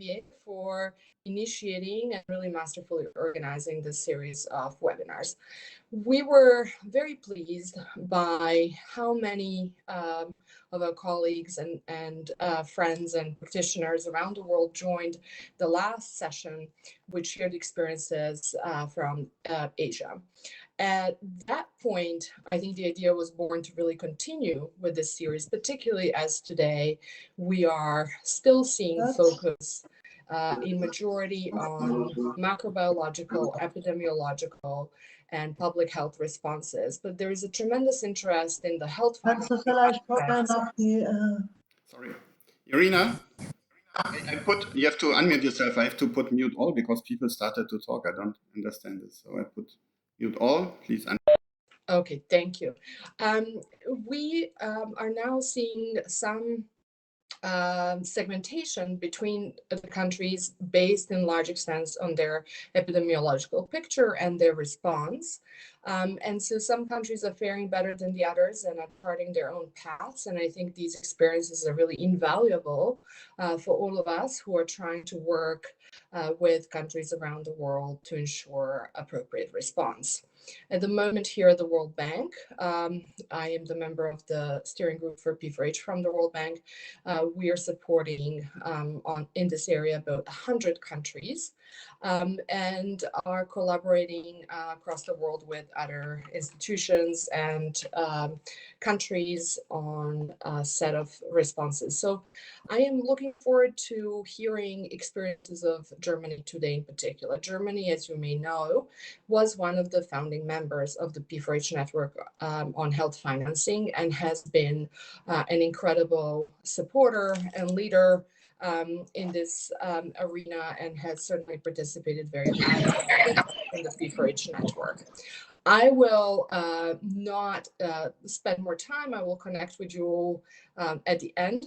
Olivier for initiating and really masterfully organizing this series of webinars. We were very pleased by how many of our colleagues and friends and practitioners around the world joined the last session, which shared experiences from Asia. At that point, I think the idea was born to really continue with this series, particularly as today we are still seeing focus in majority on macrobiological, epidemiological, and public health responses. But there is a tremendous interest in the health. Sorry, Irina, you have to unmute yourself. I have to put mute all because people started to talk. I don't understand this. So I put mute all, please. Okay, thank you. We are now seeing some segmentation between the countries based in large extent on their epidemiological picture and their response. And so some countries are faring better than the others and are charting their own paths. And I think these experiences are really invaluable for all of us who are trying to work with countries around the world to ensure appropriate response. At the moment here at the World Bank, I am the member of the steering group for P4H from the World Bank. We are supporting in this area about 100 countries and are collaborating across the world with other institutions and countries on a set of responses. So I am looking forward to hearing experiences of Germany today in particular. Germany, as you may know, was one of the founding members of the P4H network on health financing and has been an incredible supporter and leader in this arena and has certainly participated very actively in the P4H network. I will not spend more time. I will connect with you all at the end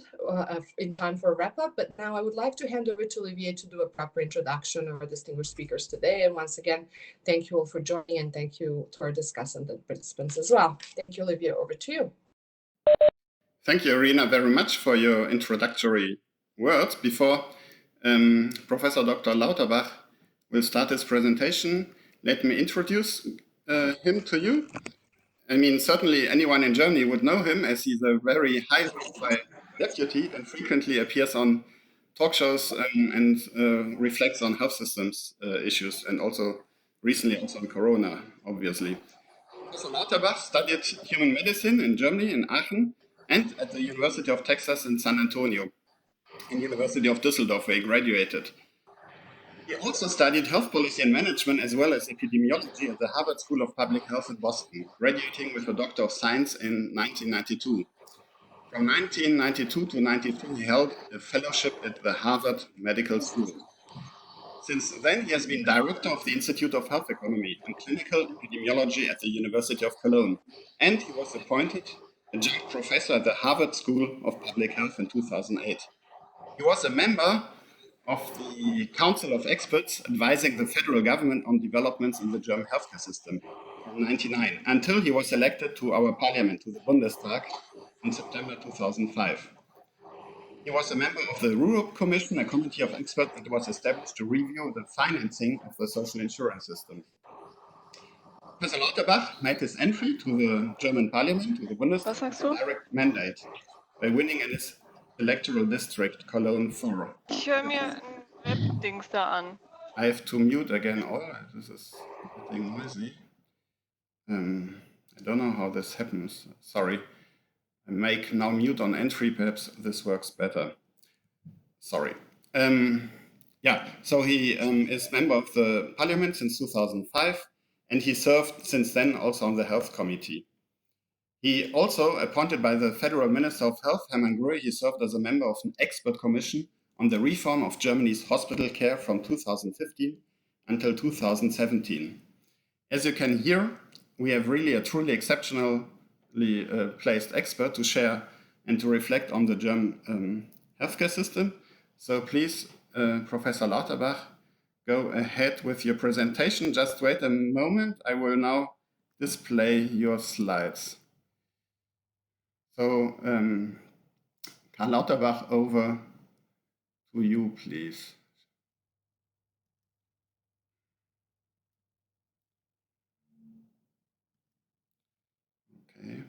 in time for a wrap up. But now I would like to hand over to Olivier to do a proper introduction of our distinguished speakers today. And once again, thank you all for joining and thank you to our discussant and participants as well. Thank you, Olivier. Over to you. Thank you, Irina, very much for your introductory words. Before Professor Dr. Lauterbach will start his presentation, let me introduce him to you. I mean, certainly anyone in Germany would know him as he's a very high-profile deputy and frequently appears on talk shows and reflects on health systems issues and also recently also on Corona, obviously. Professor Lauterbach studied human medicine in Germany, in Aachen, and at the University of Texas in San Antonio, and University of Düsseldorf, where he graduated. He also studied health policy and management as well as epidemiology at the Harvard School of Public Health in Boston, graduating with a Doctor of Science in 1992. From 1992 to 93, he held a fellowship at the Harvard Medical School. Since then, he has been director of the Institute of Health Economy and Clinical Epidemiology at the University of Cologne, and he was appointed adjunct professor at the Harvard School of Public Health in 2008. He was a member of the Council of Experts advising the federal government on developments in the German healthcare system from 1999 until he was elected to our parliament, to the Bundestag, in September 2005. He was a member of the Rurup Commission, a committee of experts that was established to review the financing of the social insurance system. Professor Lauterbach made his entry to the German parliament, to the Bundestag, with a direct mandate by winning in his electoral district, Cologne 4. Ich höre mir ein Webdings da an. I have to mute again all. This is getting noisy. I don't know how this happens. Sorry. I make now mute on entry. Perhaps this works better. Sorry. So he is member of the parliament since 2005, and he served since then also on the health committee. He also, appointed by the Federal Minister of Health, Hermann Gröhe, he served as a member of an expert commission on the reform of Germany's hospital care from 2015 until 2017. As you can hear, we have really a truly exceptionally placed expert to share and to reflect on the German healthcare system. So please, Professor Lauterbach, go ahead with your presentation. Just wait a moment. I will now display your slides. So, Karl Lauterbach, over to you, please. Okay.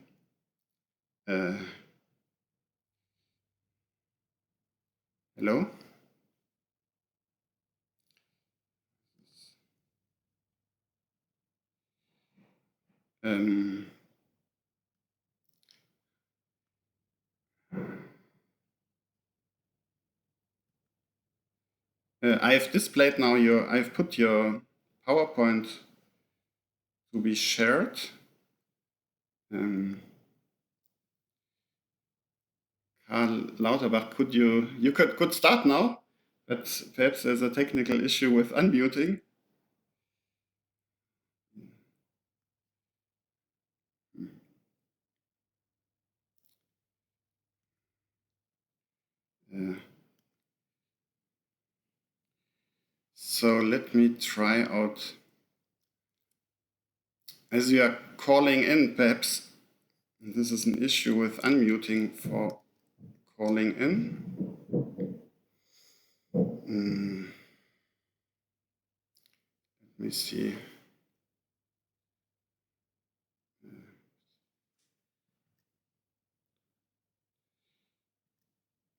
Hello? I've displayed now I've put your PowerPoint to be shared. Karl Lauterbach, you could start now, but perhaps there's a technical issue with unmuting. So let me try out. As you are calling in, perhaps this is an issue with unmuting for calling in. Let me see.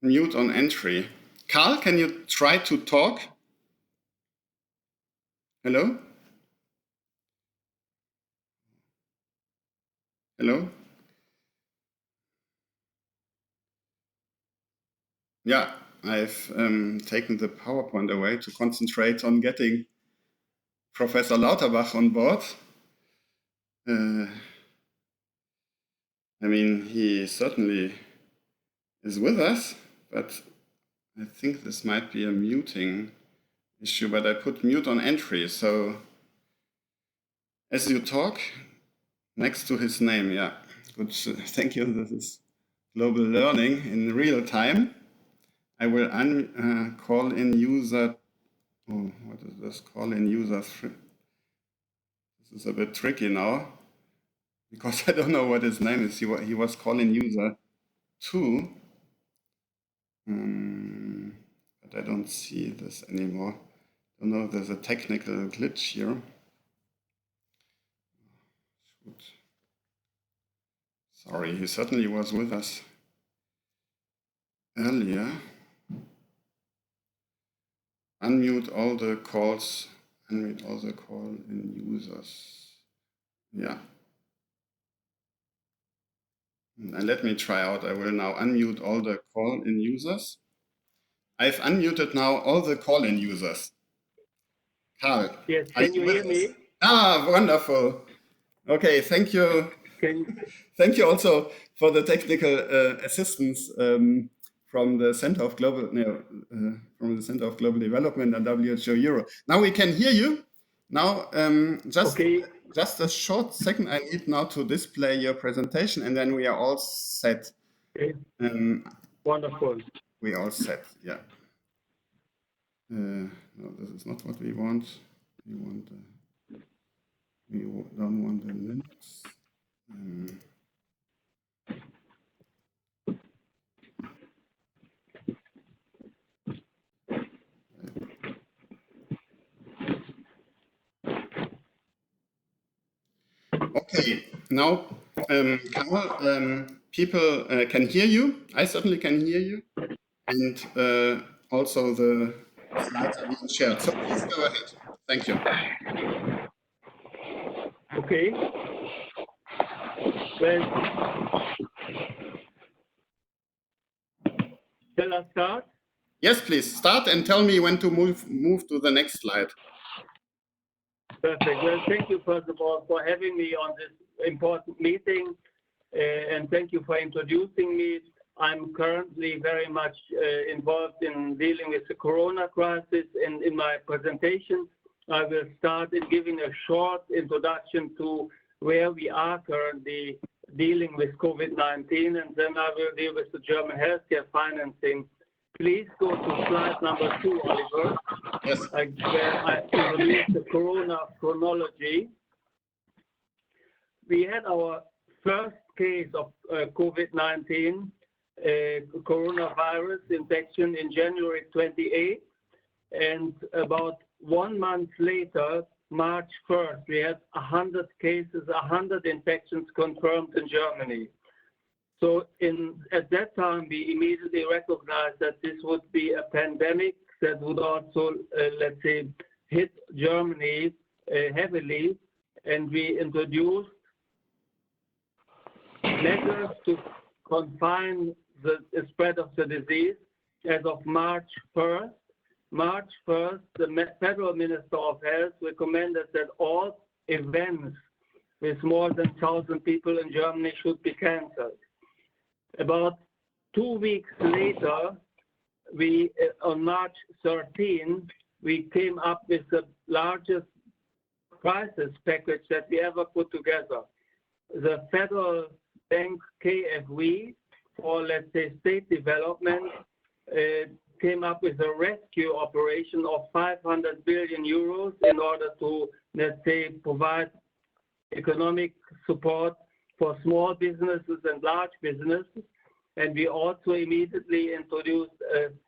Mute on entry. Karl, can you try to talk? Hello? Hello? Yeah, I've taken the PowerPoint away to concentrate on getting Professor Lauterbach on board. I mean, he certainly is with us, but I think this might be a muting issue, but I put mute on entry. So as you talk, next to his name, yeah, good, thank you. This is global learning in real time. I will call in user, oh, what is this, call in user 3. This is a bit tricky now, because I don't know what his name is. He was calling user 2, but I don't see this anymore. I don't know if there's a technical glitch here. Sorry, he certainly was with us earlier. Unmute all the calls, unmute all the call in users. Yeah. And let me try out. I will now unmute all the call in users. I've unmuted now all the call in users. Karl. Yes, can you hear me? Ah, wonderful. Okay, thank you. Thank you also for the technical assistance from the Center of Global Development and WHO Euro. Now we can hear you. Now, just a short second. I need now to display your presentation, and then we are all set. Okay. Wonderful. We all set. Yeah. No, this is not what we want. We don't want the minutes. Okay, now, Karl, people can hear you. I certainly can hear you. And also the slides are being shared. So please go ahead. Thank you. Okay. Well, shall I start? Yes, please start and tell me when to move to the next slide. Perfect. Well, thank you, first of all, for having me on this important meeting, and thank you for introducing me. I'm currently very much involved in dealing with the corona crisis, and in my presentation, I will start in giving a short introduction to where we are currently dealing with COVID-19, and then I will deal with the German healthcare financing. Please go to slide number 2, Oliver. Yes. Where I introduce the corona chronology. We had our first case of COVID-19 coronavirus infection in January 28, and about 1 month later, March 1st, we had 100 cases, 100 infections confirmed in Germany. So at that time, we immediately recognized that this would be a pandemic that would also, let's say, hit Germany heavily, and we introduced measures to confine the spread of the disease as of March 1st. March 1st, the Federal Minister of Health recommended that all events with more than 1,000 people in Germany should be canceled. About 2 weeks later, on March 13, we came up with the largest crisis package that we ever put together. The federal bank KfW for, let's say, state development came up with a rescue operation of 500 billion euros in order to, let's say, provide economic support for small businesses and large businesses. And we also immediately introduced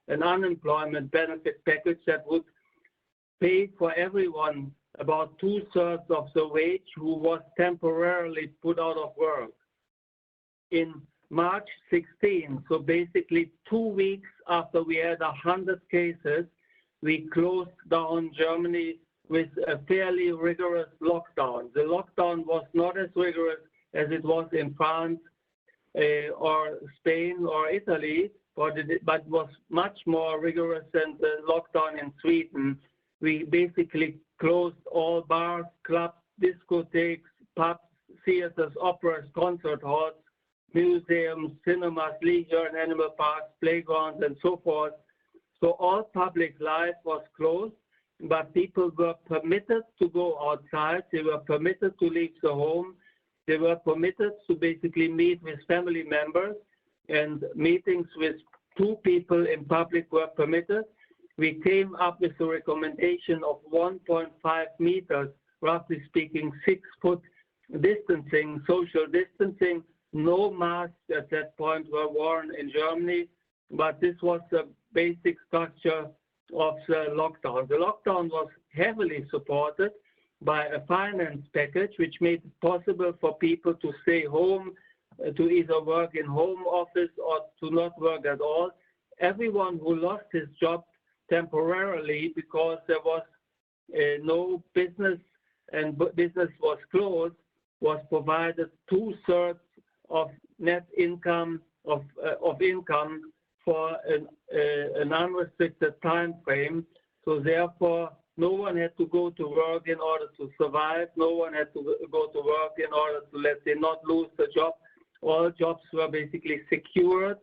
an unemployment benefit package that would pay for everyone about 2/3 of the wage who was temporarily put out of work. In March 16, so basically 2 weeks after we had 100 cases, we closed down Germany with a fairly rigorous lockdown. The lockdown was not as rigorous as it was in France or Spain or Italy, but was much more rigorous than the lockdown in Sweden. We basically closed all bars, clubs, discotheques, pubs, theaters, operas, concert halls, museums, cinemas, leisure and animal parks, playgrounds, and so forth. So all public life was closed, but people were permitted to go outside. They were permitted to leave the home. They were permitted to basically meet with family members, and meetings with 2 people in public were permitted. We came up with a recommendation of 1.5 meters, roughly speaking, 6-foot distancing, social distancing. No masks at that point were worn in Germany, but this was the basic structure of the lockdown. The lockdown was heavily supported by a finance package, which made it possible for people to stay home, to either work in home office or to not work at all. Everyone who lost his job temporarily because there was no business and business was closed was provided 2/3 of net income of income for an unrestricted time frame. So therefore, no one had to go to work in order to survive. No one had to go to work in order to, let's say, not lose the job. All jobs were basically secured,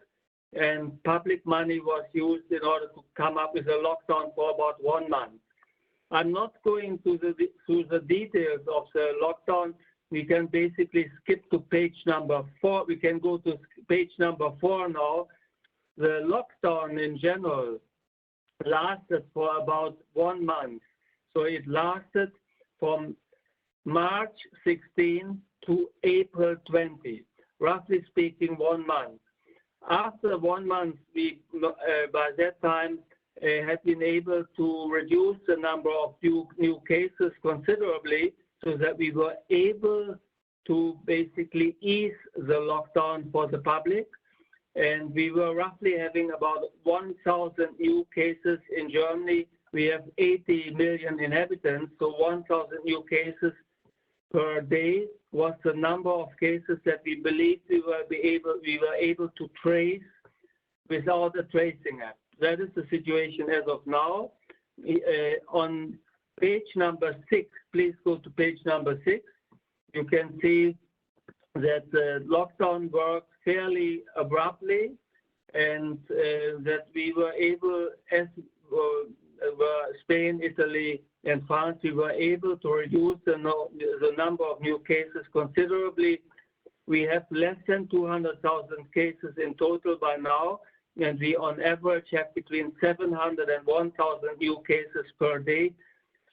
and public money was used in order to come up with a lockdown for about 1 month. I'm not going through the details of the lockdown. We can basically skip to page number 4. We can go to page number 4 now. The lockdown in general lasted for about 1 month. So it lasted from March 16 to April 20, roughly speaking 1 month. After 1 month, we, by that time, had been able to reduce the number of new cases considerably, so that we were able to basically ease the lockdown for the public. And we were roughly having about 1,000 new cases in Germany. We have 80 million inhabitants, so 1,000 new cases per day was the number of cases that we believed we were able to trace without a tracing app. That is the situation as of now. On page number 6, please go to page number 6. You can see that the lockdown worked fairly abruptly, and that we were able, as Spain, Italy, and France, we were able to reduce the number of new cases considerably. We have less than 200,000 cases in total by now, and we on average have between 700 and 1,000 new cases per day.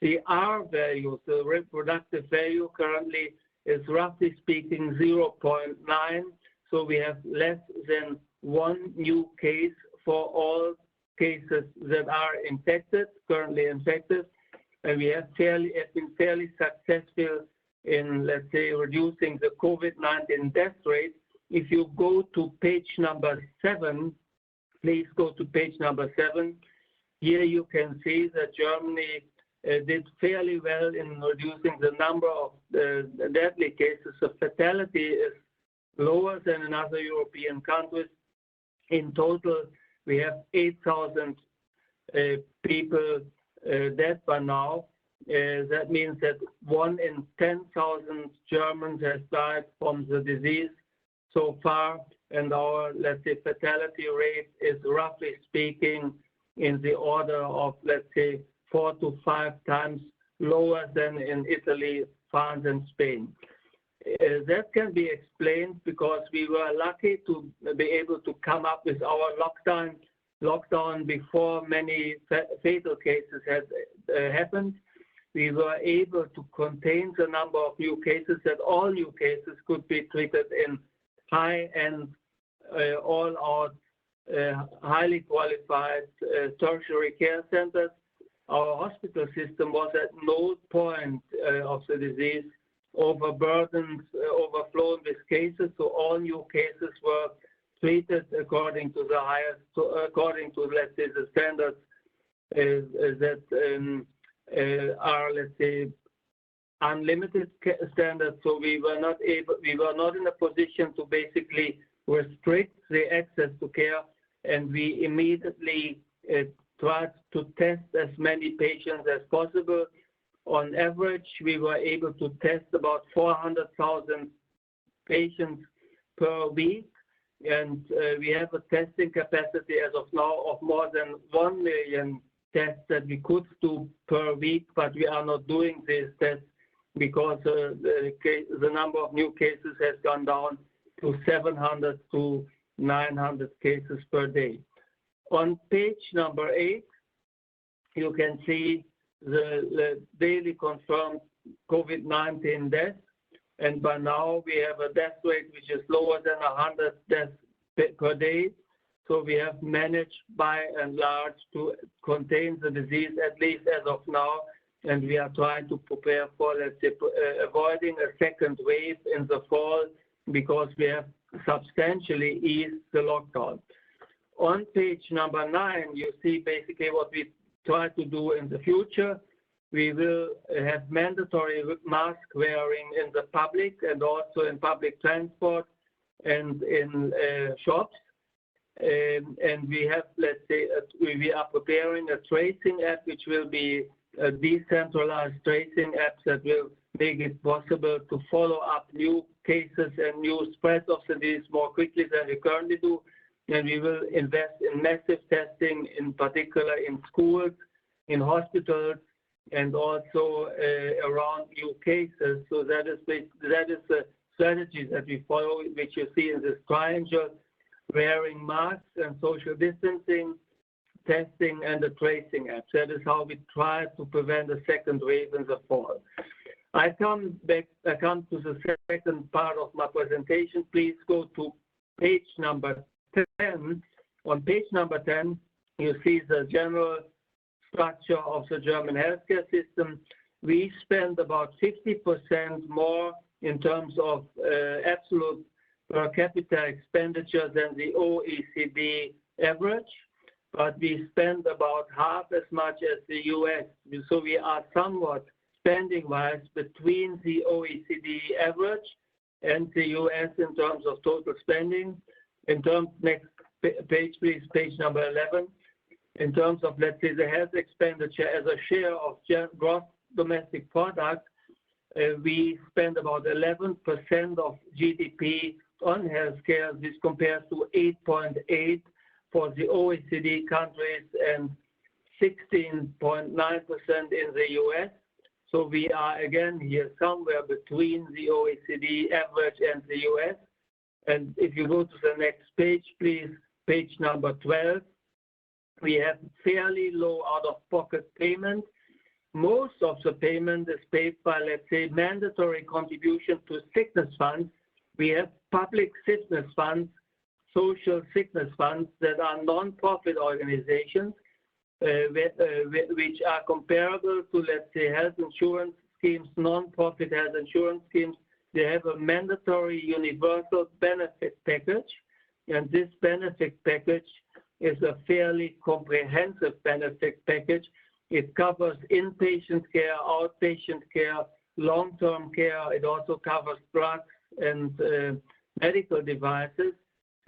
The R value, the reproductive value, currently is roughly speaking 0.9. So we have less than 1 new case for all cases that are infected, currently infected. and we have been fairly successful in, let's say, reducing the COVID-19 death rate. If you go to page number 7, please go to page number 7. Here you can see that Germany did fairly well in reducing the number of deadly cases. The fatality is lower than in other European countries. In total, we have 8,000 people dead by now. That means that 1 in 10,000 Germans has died from the disease so far, and our, let's say, fatality rate is roughly speaking in the order of, let's say, 4 to 5 times lower than in Italy, France, and Spain. That can be explained because we were lucky to be able to come up with our lockdown before many fatal cases had happened. We were able to contain the number of new cases, that all new cases could be treated in high-end, all-out, highly qualified tertiary care centers. Our hospital system was at no point of the disease overburdened, overflowed with cases, so all new cases were treated according to the highest, according to, let's say, the standards that are, let's say, unlimited standards. So we were not in a position to basically restrict the access to care, and we immediately tried to test as many patients as possible. On average, we were able to test about 400,000 patients per week, and we have a testing capacity as of now of more than 1 million tests that we could do per week, but we are not doing these tests because the number of new cases has gone down to 700 to 900 cases per day. On page number 8, you can see the daily confirmed COVID-19 deaths, and by now we have a death rate which is lower than 100 deaths per day. So we have managed by and large to contain the disease, at least as of now, and we are trying to prepare for, let's say, avoiding a second wave in the fall, because we have substantially eased the lockdown. On page number 9, you see basically what we try to do in the future. We will have mandatory mask wearing in the public and also in public transport and in shops. And we have, let's say, we are preparing a tracing app, which will be a decentralized tracing app that will make it possible to follow up new cases and new spreads of the disease more quickly than we currently do. And we will invest in massive testing, in particular in schools, in hospitals, and also around new cases. So that is the strategy that we follow, which you see in this triangle: wearing masks and social distancing, testing, and the tracing app. That is how we try to prevent a second wave in the fall. I come to the second part of my presentation. Please go to page number 10. On page number 10, you see the general structure of the German healthcare system. We spend about 50% more in terms of absolute per capita expenditure than the OECD average, but we spend about half as much as the US. So we are somewhat spending-wise between the OECD average and the US in terms of total spending. In terms, next page please, page number 11. In terms of, let's say, the health expenditure as a share of gross domestic product, we spend about 11% of GDP on healthcare. This compares to 8.8 for the OECD countries and 16.9% in the US. So we are again here somewhere between the OECD average and the US. And if you go to the next page, please, page number 12, we have fairly low out-of-pocket payment. Most of the payment is paid by, let's say, mandatory contribution to sickness funds. We have public sickness funds, social sickness funds that are non-profit organizations. which are comparable to, let's say, health insurance schemes, non-profit health insurance schemes. They have a mandatory universal benefit package, and this benefit package is a fairly comprehensive benefit package. It covers inpatient care, outpatient care, long-term care. It also covers drugs and medical devices,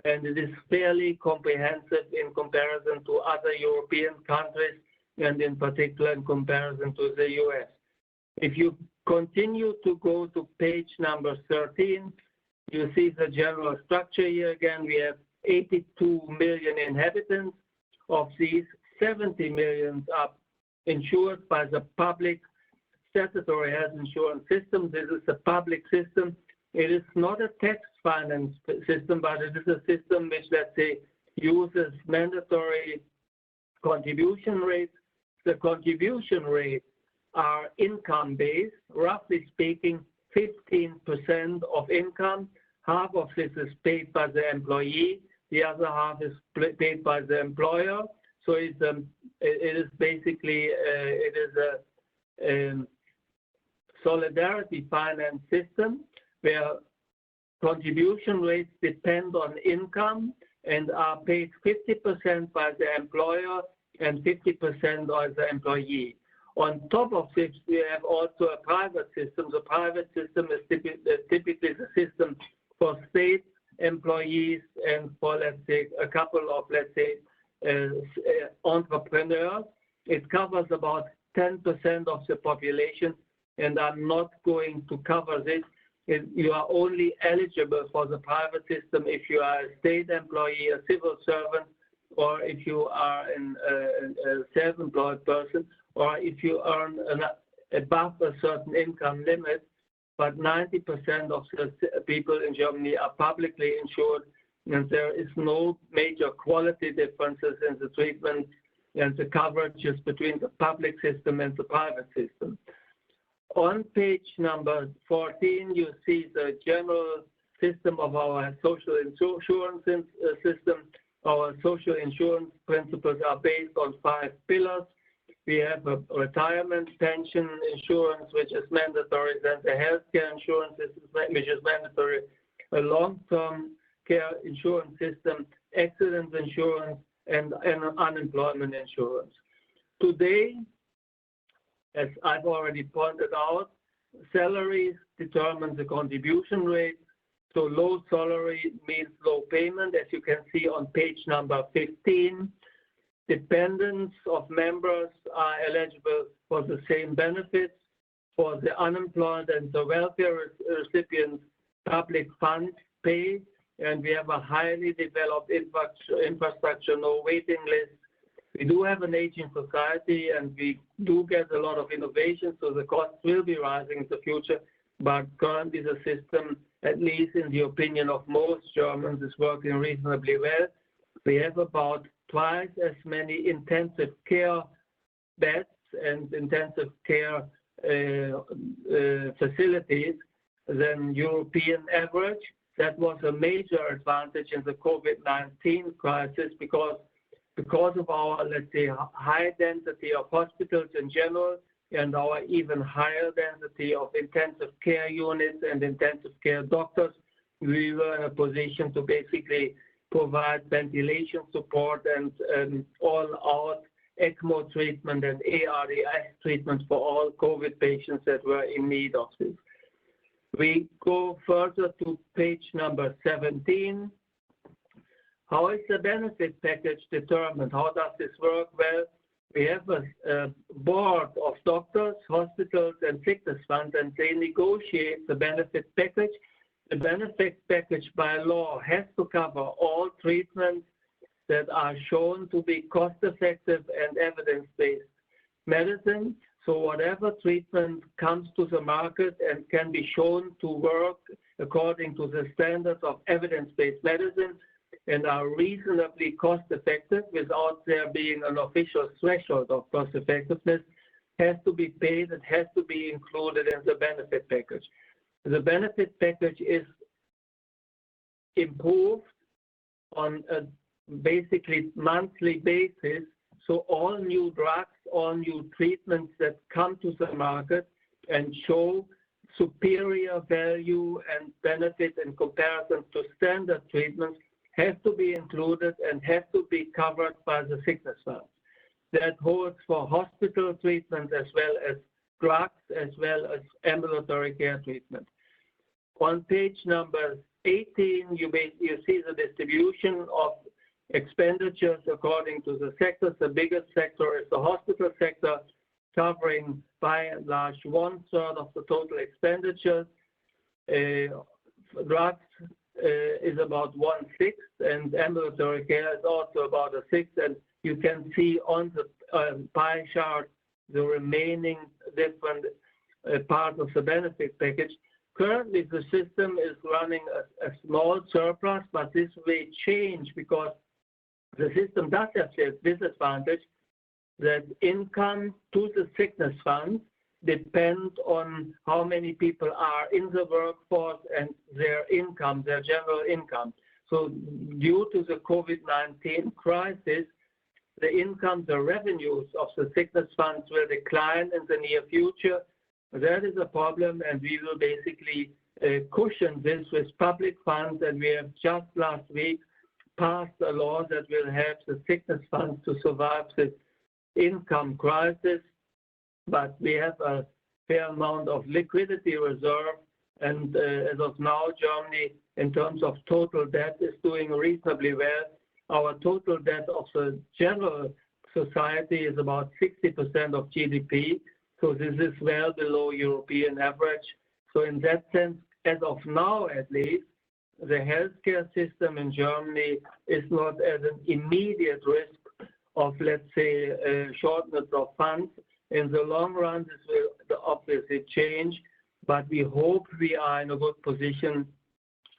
and it is fairly comprehensive in comparison to other European countries, and in particular in comparison to the US. If you continue to go to page number 13, you see the general structure here again. We have 82 million inhabitants. Of these, 70 million are insured by the public statutory health insurance system. This is a public system. It is not a tax finance system, but it is a system which, let's say, uses mandatory contribution rates. The contribution rates are income-based, roughly speaking, 15% of income. Half of this is paid by the employee. The other half is paid by the employer. So it is basically a solidarity finance system where contribution rates depend on income and are paid 50% by the employer and 50% by the employee. On top of this, we have also a private system. The private system is typically the system for state employees and for, let's say, a couple of, let's say, entrepreneurs. It covers about 10% of the population, and I'm not going to cover this. You are only eligible for the private system if you are a state employee, a civil servant, or if you are a self-employed person, or if you earn above a certain income limit. But 90% of the people in Germany are publicly insured, and there is no major quality differences in the treatment and the coverages between the public system and the private system. On page number 14, you see the general system of our social insurance system. Our social insurance principles are based on 5 pillars. We have a retirement pension insurance, which is mandatory, then the healthcare insurance, which is mandatory, a long-term care insurance system, accident insurance, and unemployment insurance. Today, as I've already pointed out, salaries determine the contribution rate. So low salary means low payment, as you can see on page number 15. Dependents of members are eligible for the same benefits. For the unemployed and the welfare recipients, public funds pay, and we have a highly developed infrastructure, no waiting list. We do have an aging society, and we do get a lot of innovation, so the costs will be rising in the future. But currently, the system, at least in the opinion of most Germans, is working reasonably well. We have about twice as many intensive care beds and intensive care facilities than European average. That was a major advantage in the COVID-19 crisis because of our, let's say, high density of hospitals in general and our even higher density of intensive care units and intensive care doctors. We were in a position to basically provide ventilation support and all-out ECMO treatment and ARDS treatment for all COVID patients that were in need of this. We go further to page number 17. How is the benefit package determined? How does this work? Well, we have a board of doctors, hospitals, and sickness funds, and they negotiate the benefit package. The benefit package by law has to cover all treatments that are shown to be cost-effective and evidence-based medicine. So whatever treatment comes to the market and can be shown to work according to the standards of evidence-based medicine and are reasonably cost-effective without there being an official threshold of cost-effectiveness has to be paid. It has to be included in the benefit package. The benefit package is improved on a basically monthly basis. So all new drugs, all new treatments that come to the market and show superior value and benefit in comparison to standard treatments have to be included and have to be covered by the sickness funds. That holds for hospital treatment as well as drugs, as well as ambulatory care treatment. On page number 18, you see the distribution of expenditures according to the sectors. The biggest sector is the hospital sector, covering by and large 1/3 of the total expenditures. Drugs is about 1/6, and ambulatory care is also about 1/6. And you can see on the pie chart the remaining different part of the benefit package. Currently, the system is running a small surplus, but this may change because the system does have this disadvantage that income to the sickness funds depend on how many people are in the workforce and their income, their general income. So due to the COVID-19 crisis, the income, the revenues of the sickness funds will decline in the near future. That is a problem, and we will basically cushion this with public funds, and we have just last week passed a law that will help the sickness funds to survive this income crisis. But we have a fair amount of liquidity reserve, and as of now, Germany, in terms of total debt, is doing reasonably well. Our total debt of the general society is about 60% of GDP, so this is well below European average. So in that sense, as of now at least, the healthcare system in Germany is not at an immediate risk of, let's say, shortness of funds. In the long run, this will obviously change, but we hope we are in a good position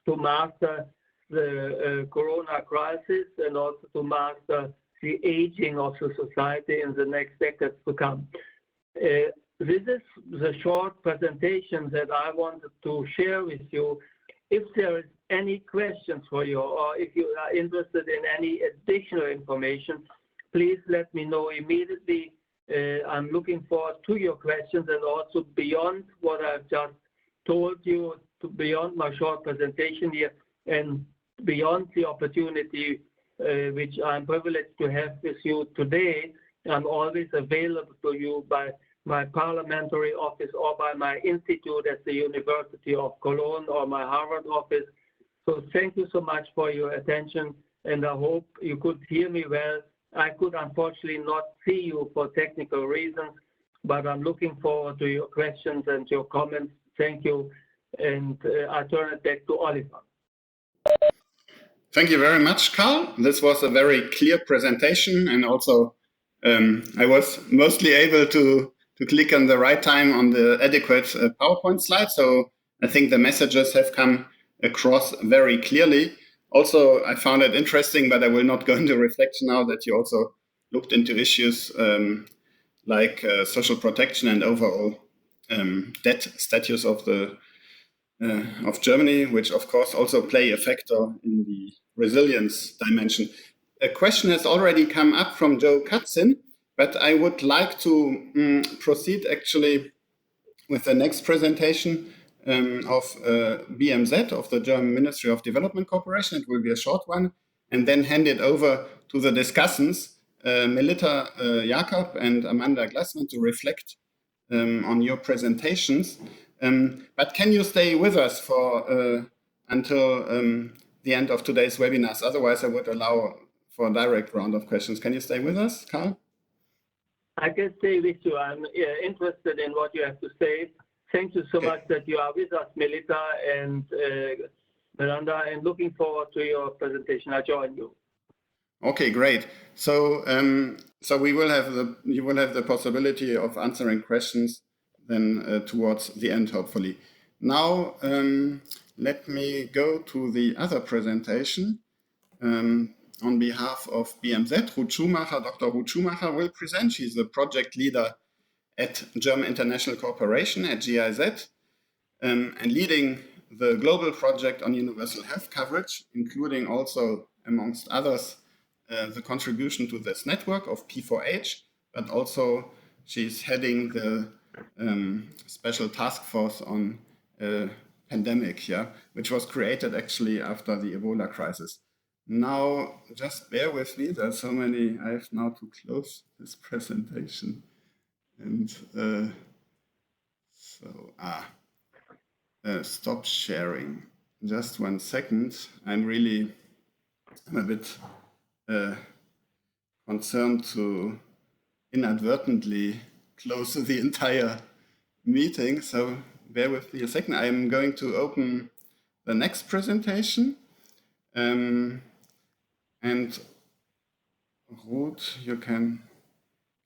to master the corona crisis and also to master the aging of the society in the next decades to come. This is the short presentation that I wanted to share with you. If there is any questions for you, or if you are interested in any additional information, please let me know immediately. I'm looking forward to your questions, and also beyond what I've just told you, to beyond my short presentation here, and beyond the opportunity which I'm privileged to have with you today. I'm always available to you by my parliamentary office or by my institute at the University of Cologne or my Harvard office. So thank you so much for your attention, and I hope you could hear me well. I could unfortunately not see you for technical reasons, but I'm looking forward to your questions and your comments. Thank you, and I turn it back to Oliver. Thank you very much, Karl. This was a very clear presentation, and also I was mostly able to click on the right time on the adequate PowerPoint slide. So I think the messages have come across very clearly. Also, I found it interesting, but I will not go into reflection now, that you also looked into issues like social protection and overall debt status of Germany, which of course also play a factor in the resilience dimension. A question has already come up from Joe Katzin, but I would like to proceed actually with the next presentation of BMZ, of the German Ministry of Development Cooperation. It will be a short one, and then hand it over to the discussants, Melita Jakob and Amanda Glassman, to reflect on your presentations. But can you stay with us for until the end of today's webinars? Otherwise, I would allow for a direct round of questions. Can you stay with us, Karl? I can stay with you. I'm interested in what you have to say. Thank you so much that you are with us, Melita and Miranda, and looking forward to your presentation. I join you. Okay, great. So, you will have the possibility of answering questions then towards the end, hopefully. Now, let me go to the other presentation. On behalf of BMZ, Ruth Schumacher, Dr. Ruth Schumacher will present. She's the project leader at German International Cooperation at GIZ, and leading the global project on universal health coverage, including also, amongst others, the contribution to this network of P4H, but also she's heading the special task force on pandemic, which was created actually after the Ebola crisis. Now, just bear with me. There's so many. I have now to close this presentation, and stop sharing. Just 1 second. I'm a bit concerned to inadvertently close the entire meeting. So bear with me a second. I'm going to open the next presentation. And Ruth, you can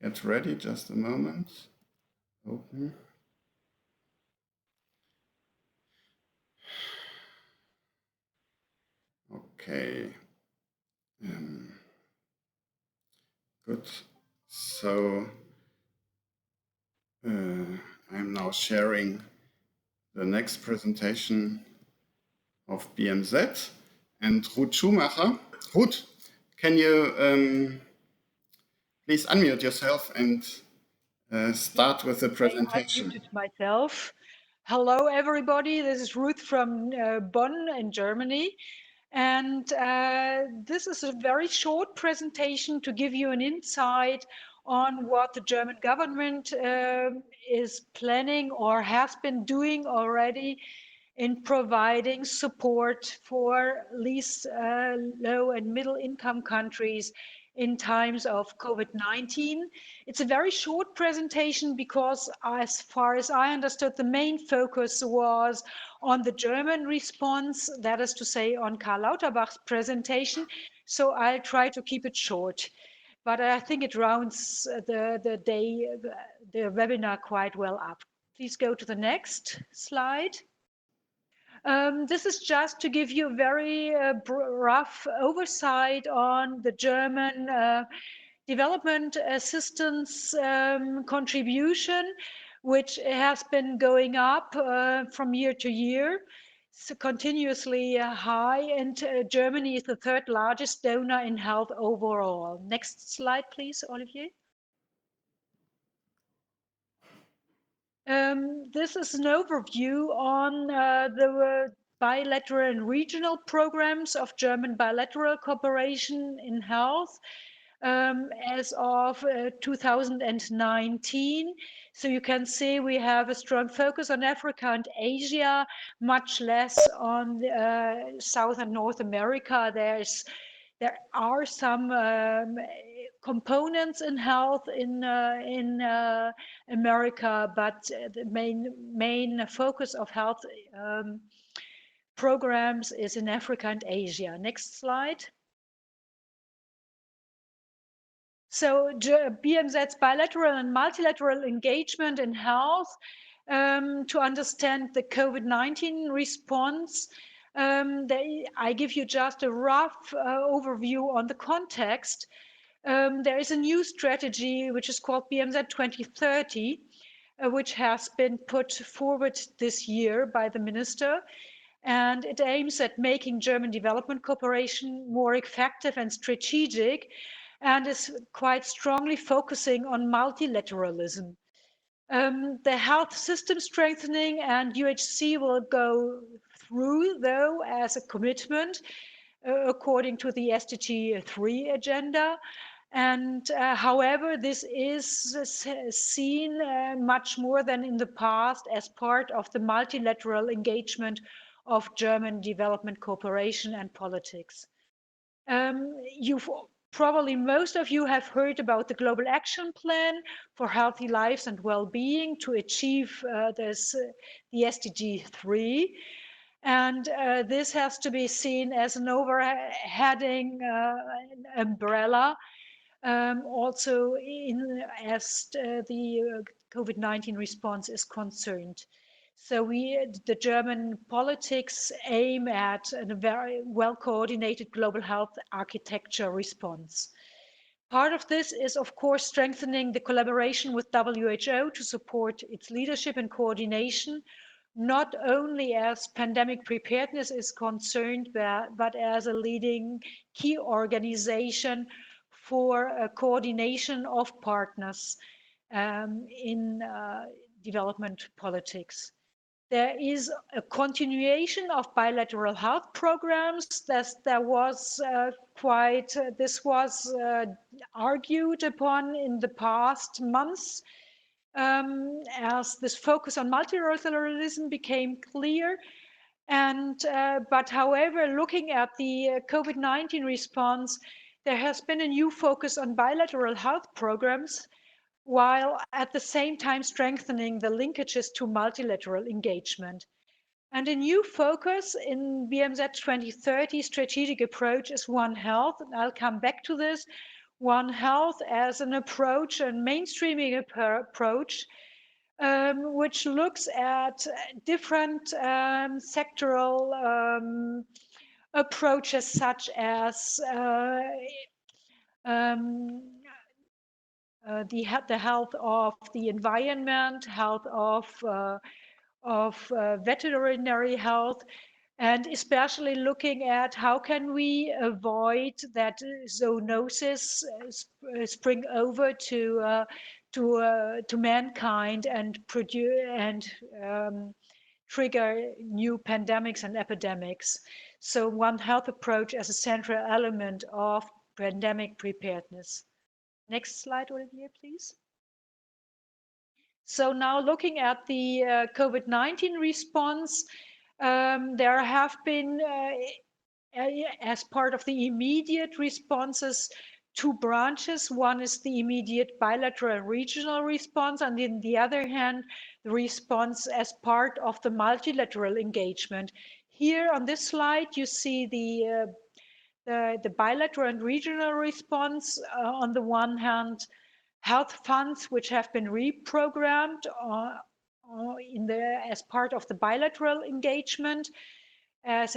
get ready. Just a moment. Open. Okay. Good. So I'm now sharing the next presentation of BMZ and Ruth Schumacher. Ruth, can you please unmute yourself and start with the presentation? I unmuted myself. Hello, everybody. This is Ruth from Bonn in Germany. And this is a very short presentation to give you an insight on what the German government is planning or has been doing already in providing support for least low and middle income countries in times of COVID-19. It's a very short presentation because, as far as I understood, the main focus was on the German response, that is to say on Karl Lauterbach's presentation. So I'll try to keep it short. But I think it rounds the webinar quite well up. Please go to the next slide. This is just to give you a very rough oversight on the German development assistance contribution, which has been going up from year to year, so continuously high, and Germany is the third largest donor in health overall. Next slide, please, Olivier. This is an overview on the bilateral and regional programs of German bilateral cooperation in health as of 2019. So you can see we have a strong focus on Africa and Asia, much less on South and North America. There are some components in health in America, but the main focus of health programs is in Africa and Asia. Next slide. So BMZ's bilateral and multilateral engagement in health to understand the COVID-19 response. I give you just a rough overview on the context. There is a new strategy which is called BMZ 2030, which has been put forward this year by the minister. And it aims at making German development cooperation more effective and strategic, and is quite strongly focusing on multilateralism. The health system strengthening and UHC will go through, though, as a commitment according to the SDG 3 agenda. And however, this is seen much more than in the past as part of the multilateral engagement of German development cooperation and politics. Probably most of you have heard about the Global Action Plan for Healthy Lives and Well-being to achieve the SDG 3. And this has to be seen as an overheading umbrella, also as the COVID-19 response is concerned. So the German politics aim at a very well-coordinated global health architecture response. Part of this is, of course, strengthening the collaboration with WHO to support its leadership and coordination not only as pandemic preparedness is concerned, but as a leading key organization for coordination of partners in development politics. There is a continuation of bilateral health programs. This was argued upon in the past months as this focus on multilateralism became clear. But however, looking at the COVID-19 response, there has been a new focus on bilateral health programs, while at the same time strengthening the linkages to multilateral engagement. And a new focus in BMZ 2030 strategic approach is One Health, and I'll come back to this. One Health as an approach, a mainstreaming approach, which looks at different sectoral approaches such as the health of the environment, health of veterinary health, and especially looking at how can we avoid that zoonosis spring over to mankind and trigger new pandemics and epidemics. So One Health approach as a central element of pandemic preparedness. Next slide, Olivier, please. So now looking at the COVID-19 response, there have been, as part of the immediate responses, two branches. One is the immediate bilateral regional response, and on the other hand, the response as part of the multilateral engagement. Here on this slide, you see the bilateral and regional response. On the one hand, health funds which have been reprogrammed as part of the bilateral engagement, as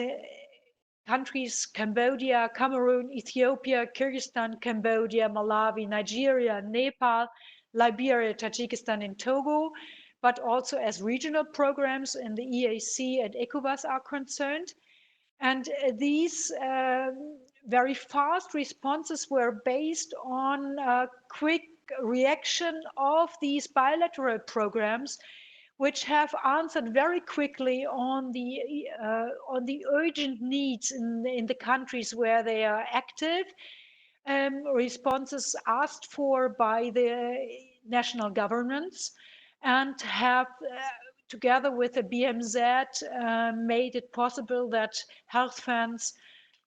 countries Cambodia, Cameroon, Ethiopia, Kyrgyzstan, Cambodia, Malawi, Nigeria, Nepal, Liberia, Tajikistan, and Togo, but also as regional programs in the EAC and ECOWAS are concerned. And these very fast responses were based on quick reaction of these bilateral programs, which have answered very quickly on the urgent needs in the countries where they are active. Responses asked for by the national governments, and have together with the BMZ made it possible that health funds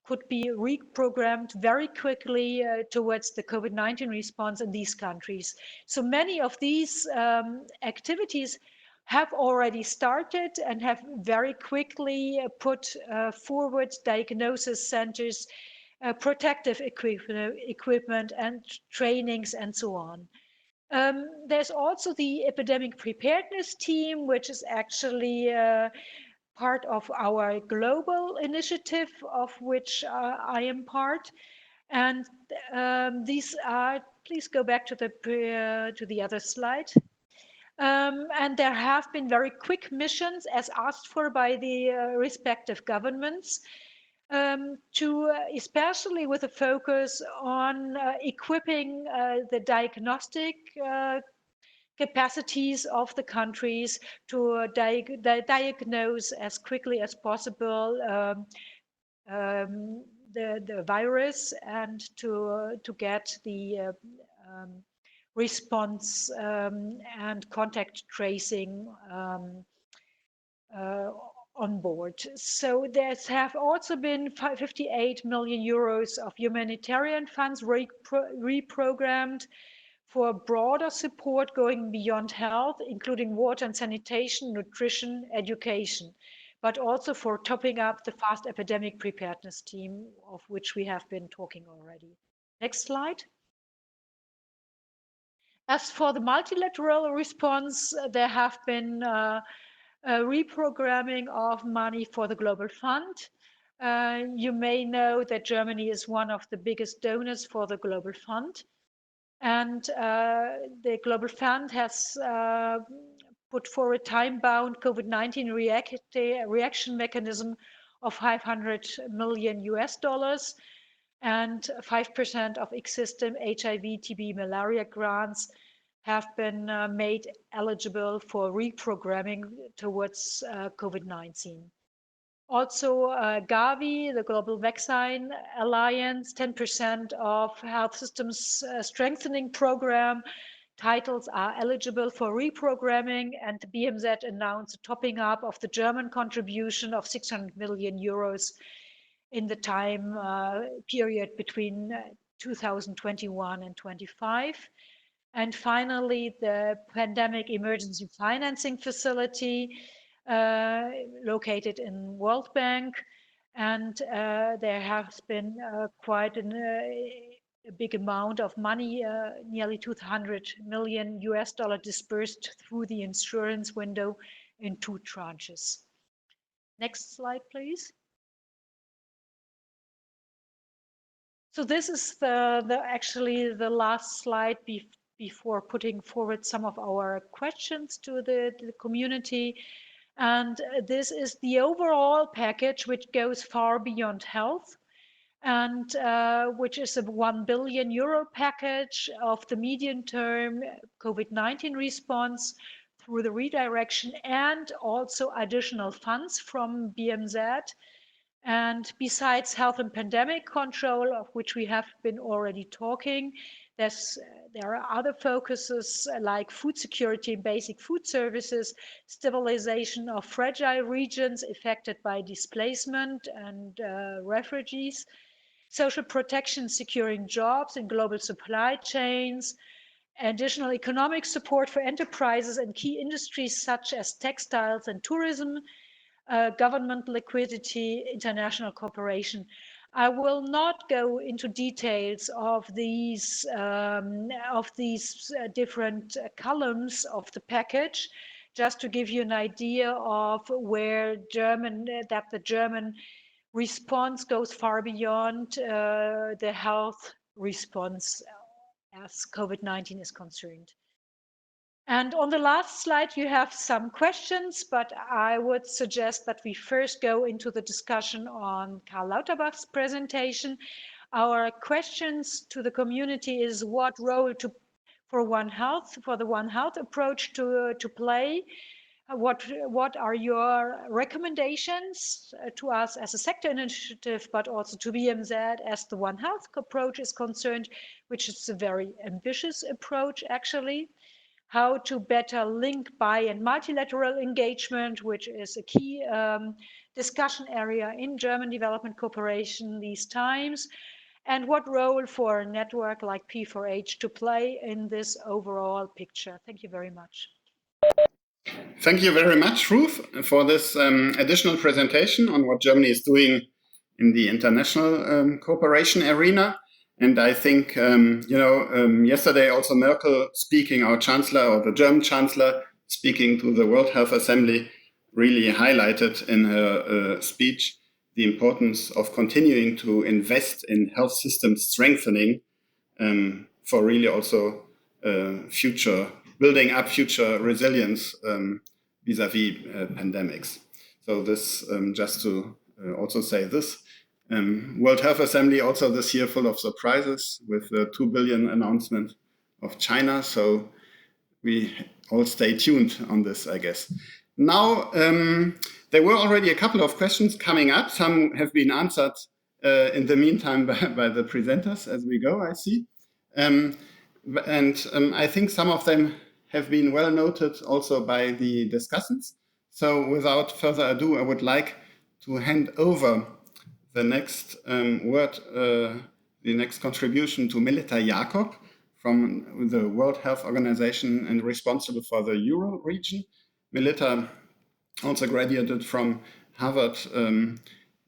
could be reprogrammed very quickly towards the COVID-19 response in these countries. So many of these activities have already started and have very quickly put forward diagnosis centers, protective equipment and trainings and so on. There's also the epidemic preparedness team, which is actually part of our global initiative, of which I am part. And these are, please go back to the other slide. And there have been very quick missions as asked for by the respective governments, especially with a focus on equipping the diagnostic capacities of the countries to diagnose as quickly as possible the virus, and to get the response and contact tracing on board. So there have also been 58 million euros of humanitarian funds reprogrammed for broader support going beyond health, including water and sanitation, nutrition, education, but also for topping up the fast epidemic preparedness team, of which we have been talking already. Next slide. As for the multilateral response, there have been reprogramming of money for the Global Fund. You may know that Germany is one of the biggest donors for the Global Fund. And the Global Fund has put for a time-bound COVID-19 reaction mechanism of 500 million US dollars, and 5% of existing HIV, TB, malaria grants have been made eligible for reprogramming towards COVID-19. Also, Gavi, the Global Vaccine Alliance, 10% of health systems strengthening program titles are eligible for reprogramming, and the BMZ announced a topping up of the German contribution of 600 million euros in the time period between 2021 and 25. And finally, the Pandemic Emergency Financing Facility located in World Bank. And there has been quite a big amount of money, nearly 200 million US dollar dispersed through the insurance window in 2 tranches. Next slide, please. So this is actually the last slide before putting forward some of our questions to the community. And this is the overall package, which goes far beyond health, and which is a 1 billion euro package of the medium-term COVID-19 response through the redirection and also additional funds from BMZ. And besides health and pandemic control, of which we have been already talking, there are other focuses like food security and basic food services, stabilization of fragile regions affected by displacement and refugees, social protection, securing jobs in global supply chains, additional economic support for enterprises and key industries such as textiles and tourism, government liquidity, international cooperation. I will not go into details of these different columns of the package, just to give you an idea of where the German response goes far beyond the health response as COVID-19 is concerned. And on the last slide, you have some questions, but I would suggest that we first go into the discussion on Karl Lauterbach's presentation. Our questions to the community is what role for the One Health approach to play. What are your recommendations to us as a sector initiative, but also to BMZ as the One Health approach is concerned, which is a very ambitious approach actually. How to better link bi and multilateral engagement, which is a key discussion area in German development cooperation these times, and what role for a network like P4H to play in this overall picture. Thank you very much. Thank you very much, Ruth, for this additional presentation on what Germany is doing in the international cooperation arena. And I think, yesterday also Merkel speaking, our Chancellor, or the German Chancellor, speaking to the World Health Assembly, really highlighted in her speech the importance of continuing to invest in health system strengthening for really also building up future resilience vis-a-vis pandemics. So this, just to also say this, World Health Assembly also this year full of surprises with the 2 billion announcement of China. So we all stay tuned on this, I guess. Now, there were already a couple of questions coming up. Some have been answered in the meantime by the presenters as we go, I see. And I think some of them have been well noted also by the discussants. So without further ado, I would like to hand over the next the next contribution to Melita Jakob from the World Health Organization and responsible for the Euro region. Melita also graduated from Harvard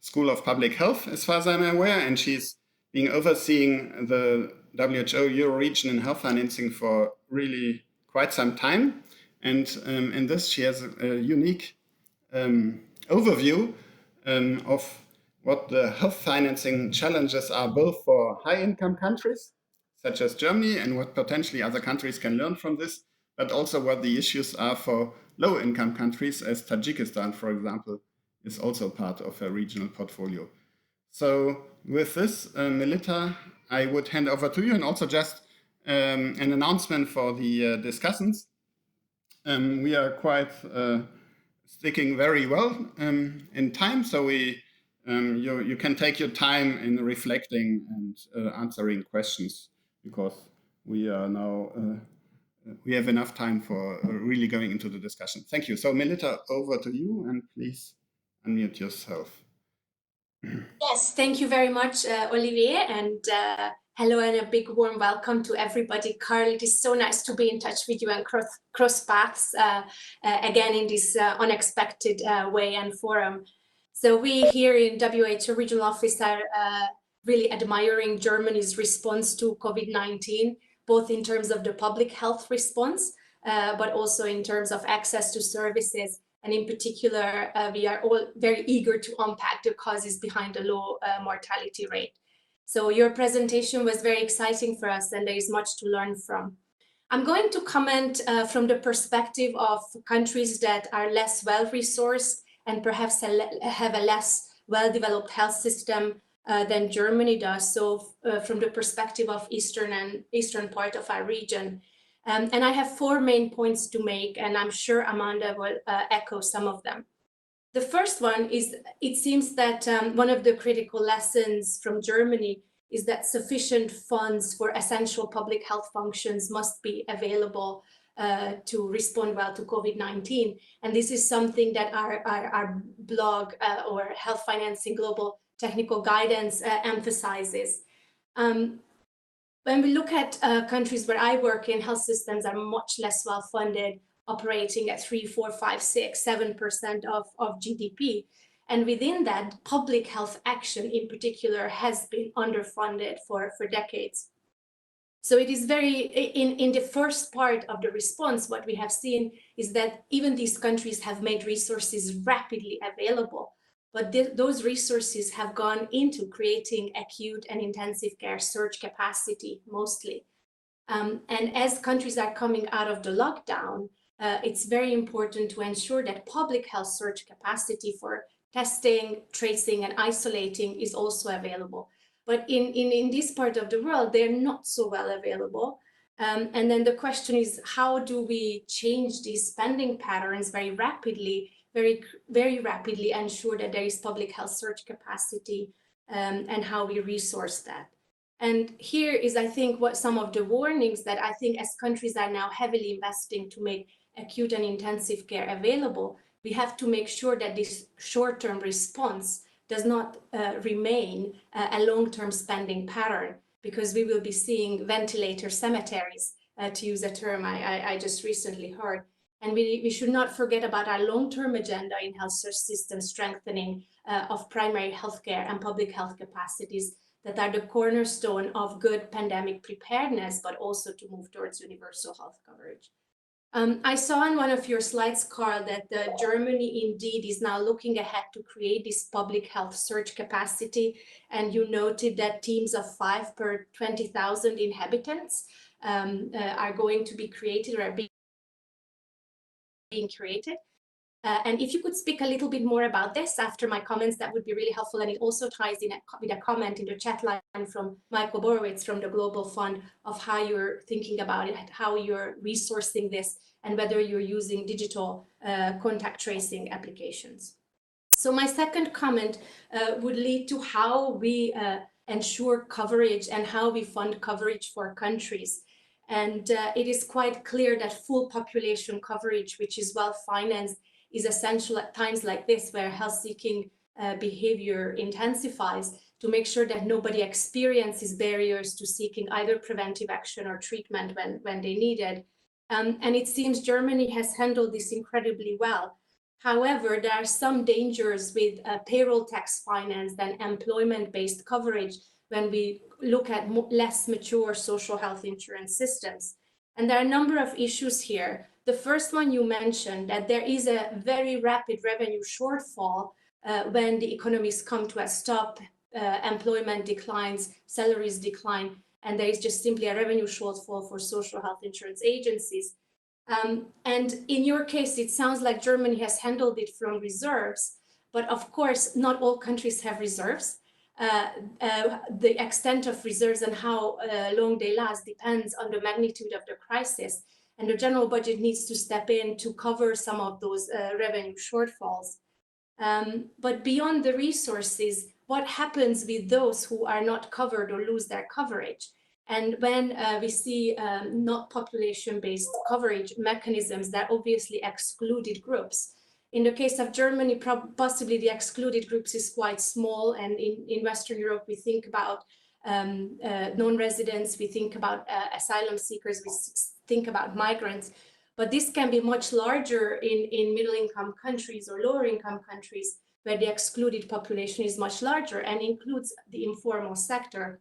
School of Public Health, as far as I'm aware, and she's been overseeing the WHO Euro region in health financing for really quite some time. And in this, she has a unique overview of what the health financing challenges are both for high-income countries, such as Germany, and what potentially other countries can learn from this, but also what the issues are for low-income countries, as Tajikistan, for example, is also part of a regional portfolio. So with this, Melita, I would hand over to you, and also just an announcement for the discussants. We are quite sticking very well in time, so you can take your time in reflecting and answering questions, because we are now we have enough time for really going into the discussion. Thank you. So Melita, over to you, and please unmute yourself. Yes, thank you very much, Olivier, and hello and a big warm welcome to everybody. Carl, it is so nice to be in touch with you and cross paths again in this unexpected way and forum. So we here in WHO Regional Office are really admiring Germany's response to COVID-19, both in terms of the public health response, but also in terms of access to services. And in particular, we are all very eager to unpack the causes behind the low mortality rate. So your presentation was very exciting for us, and there is much to learn from. I'm going to comment from the perspective of countries that are less well-resourced and perhaps have a less well-developed health system than Germany does. So from the perspective of eastern part of our region. And I have 4 main points to make, and I'm sure Amanda will echo some of them. The first one is, it seems that one of the critical lessons from Germany is that sufficient funds for essential public health functions must be available to respond well to COVID-19. And this is something that our blog or Health Financing Global Technical Guidance emphasizes. When we look at countries where I work in, health systems are much less well-funded, operating at 3, 4, 5, 6, 7% of GDP. And within that, public health action in particular has been underfunded for decades. So it is very, in the first part of the response, what we have seen is that even these countries have made resources rapidly available, but those resources have gone into creating acute and intensive care surge capacity mostly. And as countries are coming out of the lockdown, it's very important to ensure that public health surge capacity for testing, tracing, and isolating is also available. But in this part of the world, they're not so well available. And then the question is, how do we change these spending patterns very rapidly, very rapidly ensure that there is public health surge capacity and how we resource that. And here is, I think, what some of the warnings that I think as countries are now heavily investing to make acute and intensive care available, we have to make sure that this short-term response does not remain a long-term spending pattern, because we will be seeing ventilator cemeteries, to use a term I just recently heard. And we should not forget about our long-term agenda in health system strengthening of primary healthcare and public health capacities that are the cornerstone of good pandemic preparedness, but also to move towards universal health coverage. I saw on one of your slides, Carl, that Germany indeed is now looking ahead to create this public health surge capacity. And you noted that teams of 5 per 20,000 inhabitants are going to be created or are being created. And if you could speak a little bit more about this after my comments, that would be really helpful. And it also ties in with a comment in the chat line from Michael Borowitz from the Global Fund of how you're thinking about it, how you're resourcing this, and whether you're using digital contact tracing applications. So my second comment would lead to how we ensure coverage and how we fund coverage for countries. And it is quite clear that full population coverage, which is well financed, is essential at times like this, where health-seeking behavior intensifies, to make sure that nobody experiences barriers to seeking either preventive action or treatment when they need it. And it seems Germany has handled this incredibly well. However, there are some dangers with payroll tax finance and employment-based coverage when we look at less mature social health insurance systems. And there are a number of issues here. The first one you mentioned, that there is a very rapid revenue shortfall when the economies come to a stop, employment declines, salaries decline, and there is just simply a revenue shortfall for social health insurance agencies. And in your case, it sounds like Germany has handled it from reserves, but of course, not all countries have reserves. The extent of reserves and how long they last depends on the magnitude of the crisis. And the general budget needs to step in to cover some of those revenue shortfalls. But beyond the resources, what happens with those who are not covered or lose their coverage? And when we see not population-based coverage mechanisms that obviously excluded groups. In the case of Germany, possibly the excluded groups is quite small. And in Western Europe, we think about non-residents, we think about asylum seekers, we think about migrants. But this can be much larger in middle-income countries or lower-income countries where the excluded population is much larger and includes the informal sector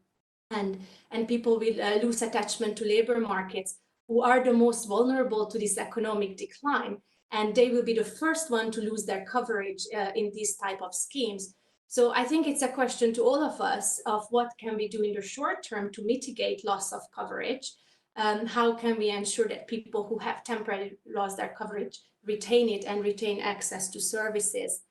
and people with loose attachment to labor markets who are the most vulnerable to this economic decline. And they will be the first one to lose their coverage in these type of schemes. So I think it's a question to all of us of what can we do in the short term to mitigate loss of coverage. How can we ensure that people who have temporarily lost their coverage retain it and retain access to services?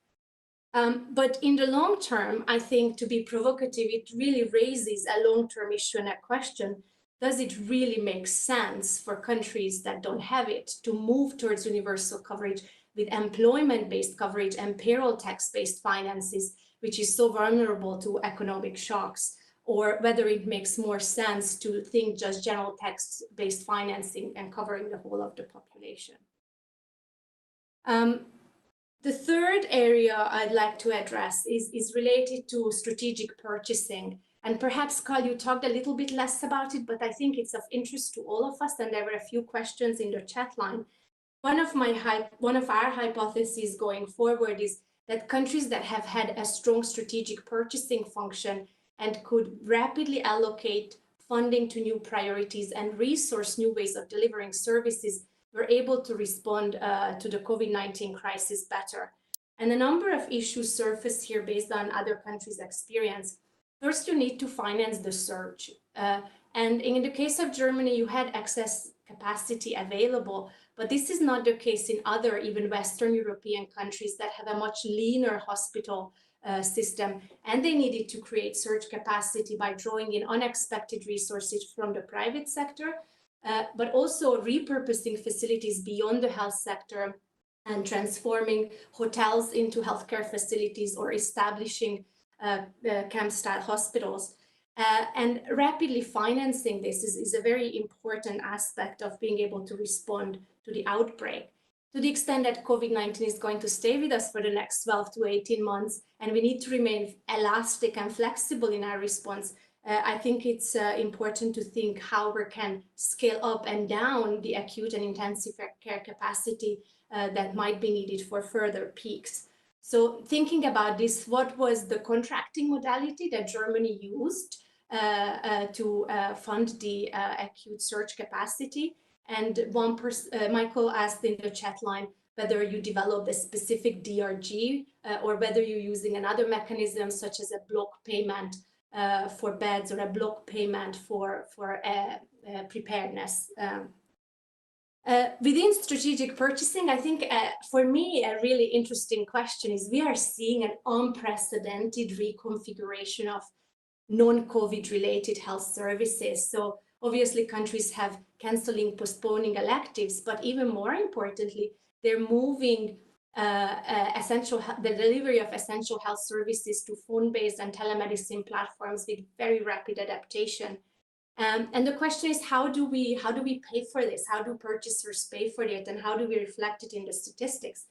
But in the long term, I think, to be provocative, it really raises a long-term issue and a question: does it really make sense for countries that don't have it to move towards universal coverage with employment-based coverage and payroll tax-based finances, which is so vulnerable to economic shocks? Or whether it makes more sense to think just general tax-based financing and covering the whole of the population. The third area I'd like to address is related to strategic purchasing. And perhaps, Carl, you talked a little bit less about it, but I think it's of interest to all of us, and there were a few questions in the chat line. One of our hypotheses going forward is that countries that have had a strong strategic purchasing function and could rapidly allocate funding to new priorities and resource new ways of delivering services were able to respond to the COVID-19 crisis better. And a number of issues surface here based on other countries' experience. First, you need to finance the surge. And in the case of Germany, you had excess capacity available, but this is not the case in other, even Western European countries that have a much leaner hospital system, and they needed to create surge capacity by drawing in unexpected resources from the private sector, but also repurposing facilities beyond the health sector and transforming hotels into healthcare facilities or establishing camp-style hospitals. And rapidly financing this is a very important aspect of being able to respond to the outbreak. To the extent that COVID-19 is going to stay with us for the next 12 to 18 months, and we need to remain elastic and flexible in our response, I think it's important to think how we can scale up and down the acute and intensive care capacity that might be needed for further peaks. So thinking about this, what was the contracting modality that Germany used to fund the acute surge capacity? And Michael asked in the chat line whether you developed a specific DRG or whether you're using another mechanism such as a block payment for beds or a block payment for preparedness. Within strategic purchasing, I think for me, a really interesting question is we are seeing an unprecedented reconfiguration of non-COVID related health services. So obviously countries have canceling, postponing electives, but even more importantly, they're moving the delivery of essential health services to phone-based and telemedicine platforms with very rapid adaptation. And the question is, how do we pay for this? How do purchasers pay for it? And how do we reflect it in the statistics?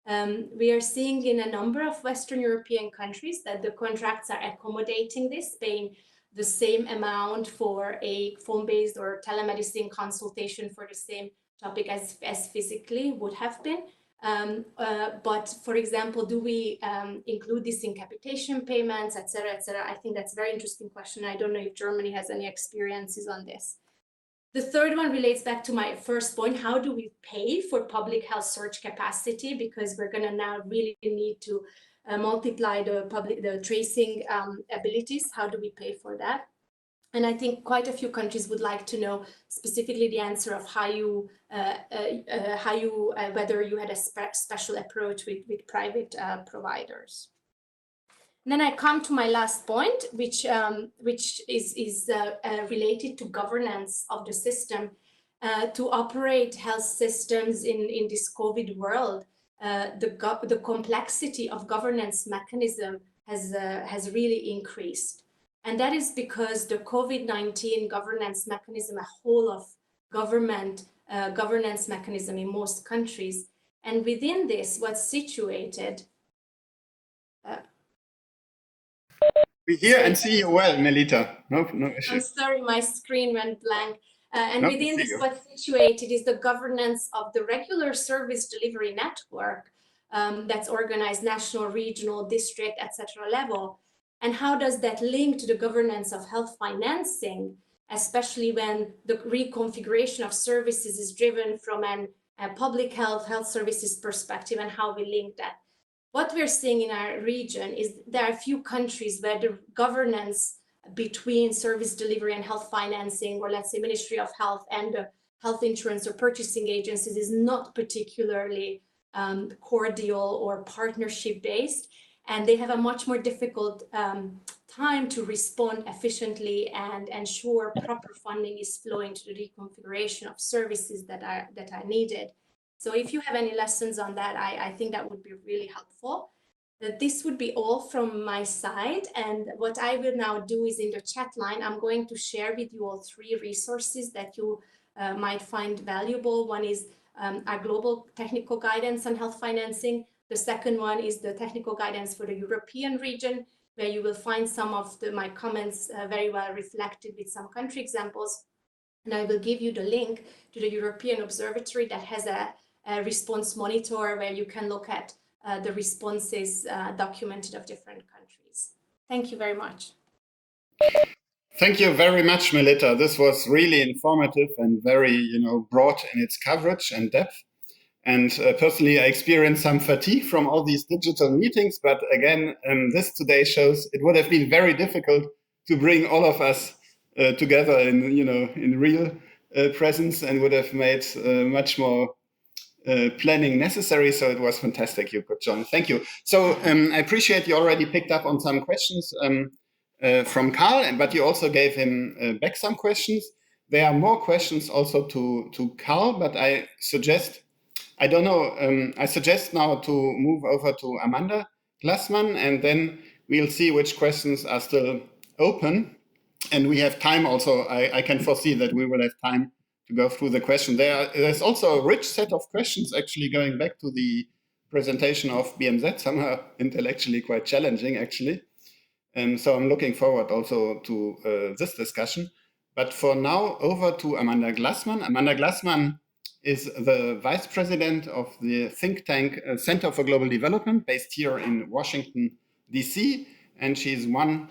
We are seeing in a number of Western European countries that the contracts are accommodating this, paying the same amount for a phone-based or telemedicine consultation for the same topic as physically would have been. But for example, do we include this in capitation payments, et cetera, et cetera? I think that's a very interesting question. I don't know if Germany has any experiences on this. The third one relates back to my first point. How do we pay for public health surge capacity? Because we're going to now really need to multiply the tracing abilities. How do we pay for that? And I think quite a few countries would like to know specifically the answer of how you whether you had a special approach with private providers. And then I come to my last point, which is related to governance of the system. To operate health systems in this COVID world, the complexity of governance mechanism has really increased. And that is because the COVID-19 governance mechanism, a whole of government governance mechanism in most countries. And within this, what's situated. We hear and see you well, Melita. No issue. I'm sorry, my screen went blank. And No, within this, what's situated is the governance of the regular service delivery network that's organized national, regional, district, etc. level. And how does that link to the governance of health financing, especially when the reconfiguration of services is driven from a public health services perspective, and how we link that? What we're seeing in our region is there are a few countries where the governance between service delivery and health financing, or let's say Ministry of Health and the health insurance or purchasing agencies, is not particularly cordial or partnership based. And they have a much more difficult time to respond efficiently and ensure proper funding is flowing to the reconfiguration of services that are needed. So if you have any lessons on that, I think that would be really helpful. This would be all from my side. And what I will now do is, in the chat line, I'm going to share with you all 3 resources that you might find valuable. One is our global technical guidance on health financing. The second one is the technical guidance for the European region, where you will find some of my comments very well reflected with some country examples. And I will give you the link to the European Observatory that has a response monitor where you can look at the responses documented of different countries. Thank you very much. Thank you very much, Melita. This was really informative and very, broad in its coverage and depth. And personally, I experienced some fatigue from all these digital meetings. But again, this today shows it would have been very difficult to bring all of us together in real presence, and would have made much more planning necessary. So it was fantastic you could join. Thank you. So I appreciate you already picked up on some questions from Carl, but you also gave him back some questions. There are more questions also to Carl, but I suggest now to move over to Amanda Glassman, and then we'll see which questions are still open. And we have time also. I can foresee that we will have time to go through the question. There's also a rich set of questions, actually, going back to the presentation of BMZ, somehow intellectually quite challenging, actually. So I'm looking forward also to this discussion. But for now, over to Amanda Glassman. Amanda Glassman is the vice president of the think tank Center for Global Development, based here in Washington, DC. And she's one,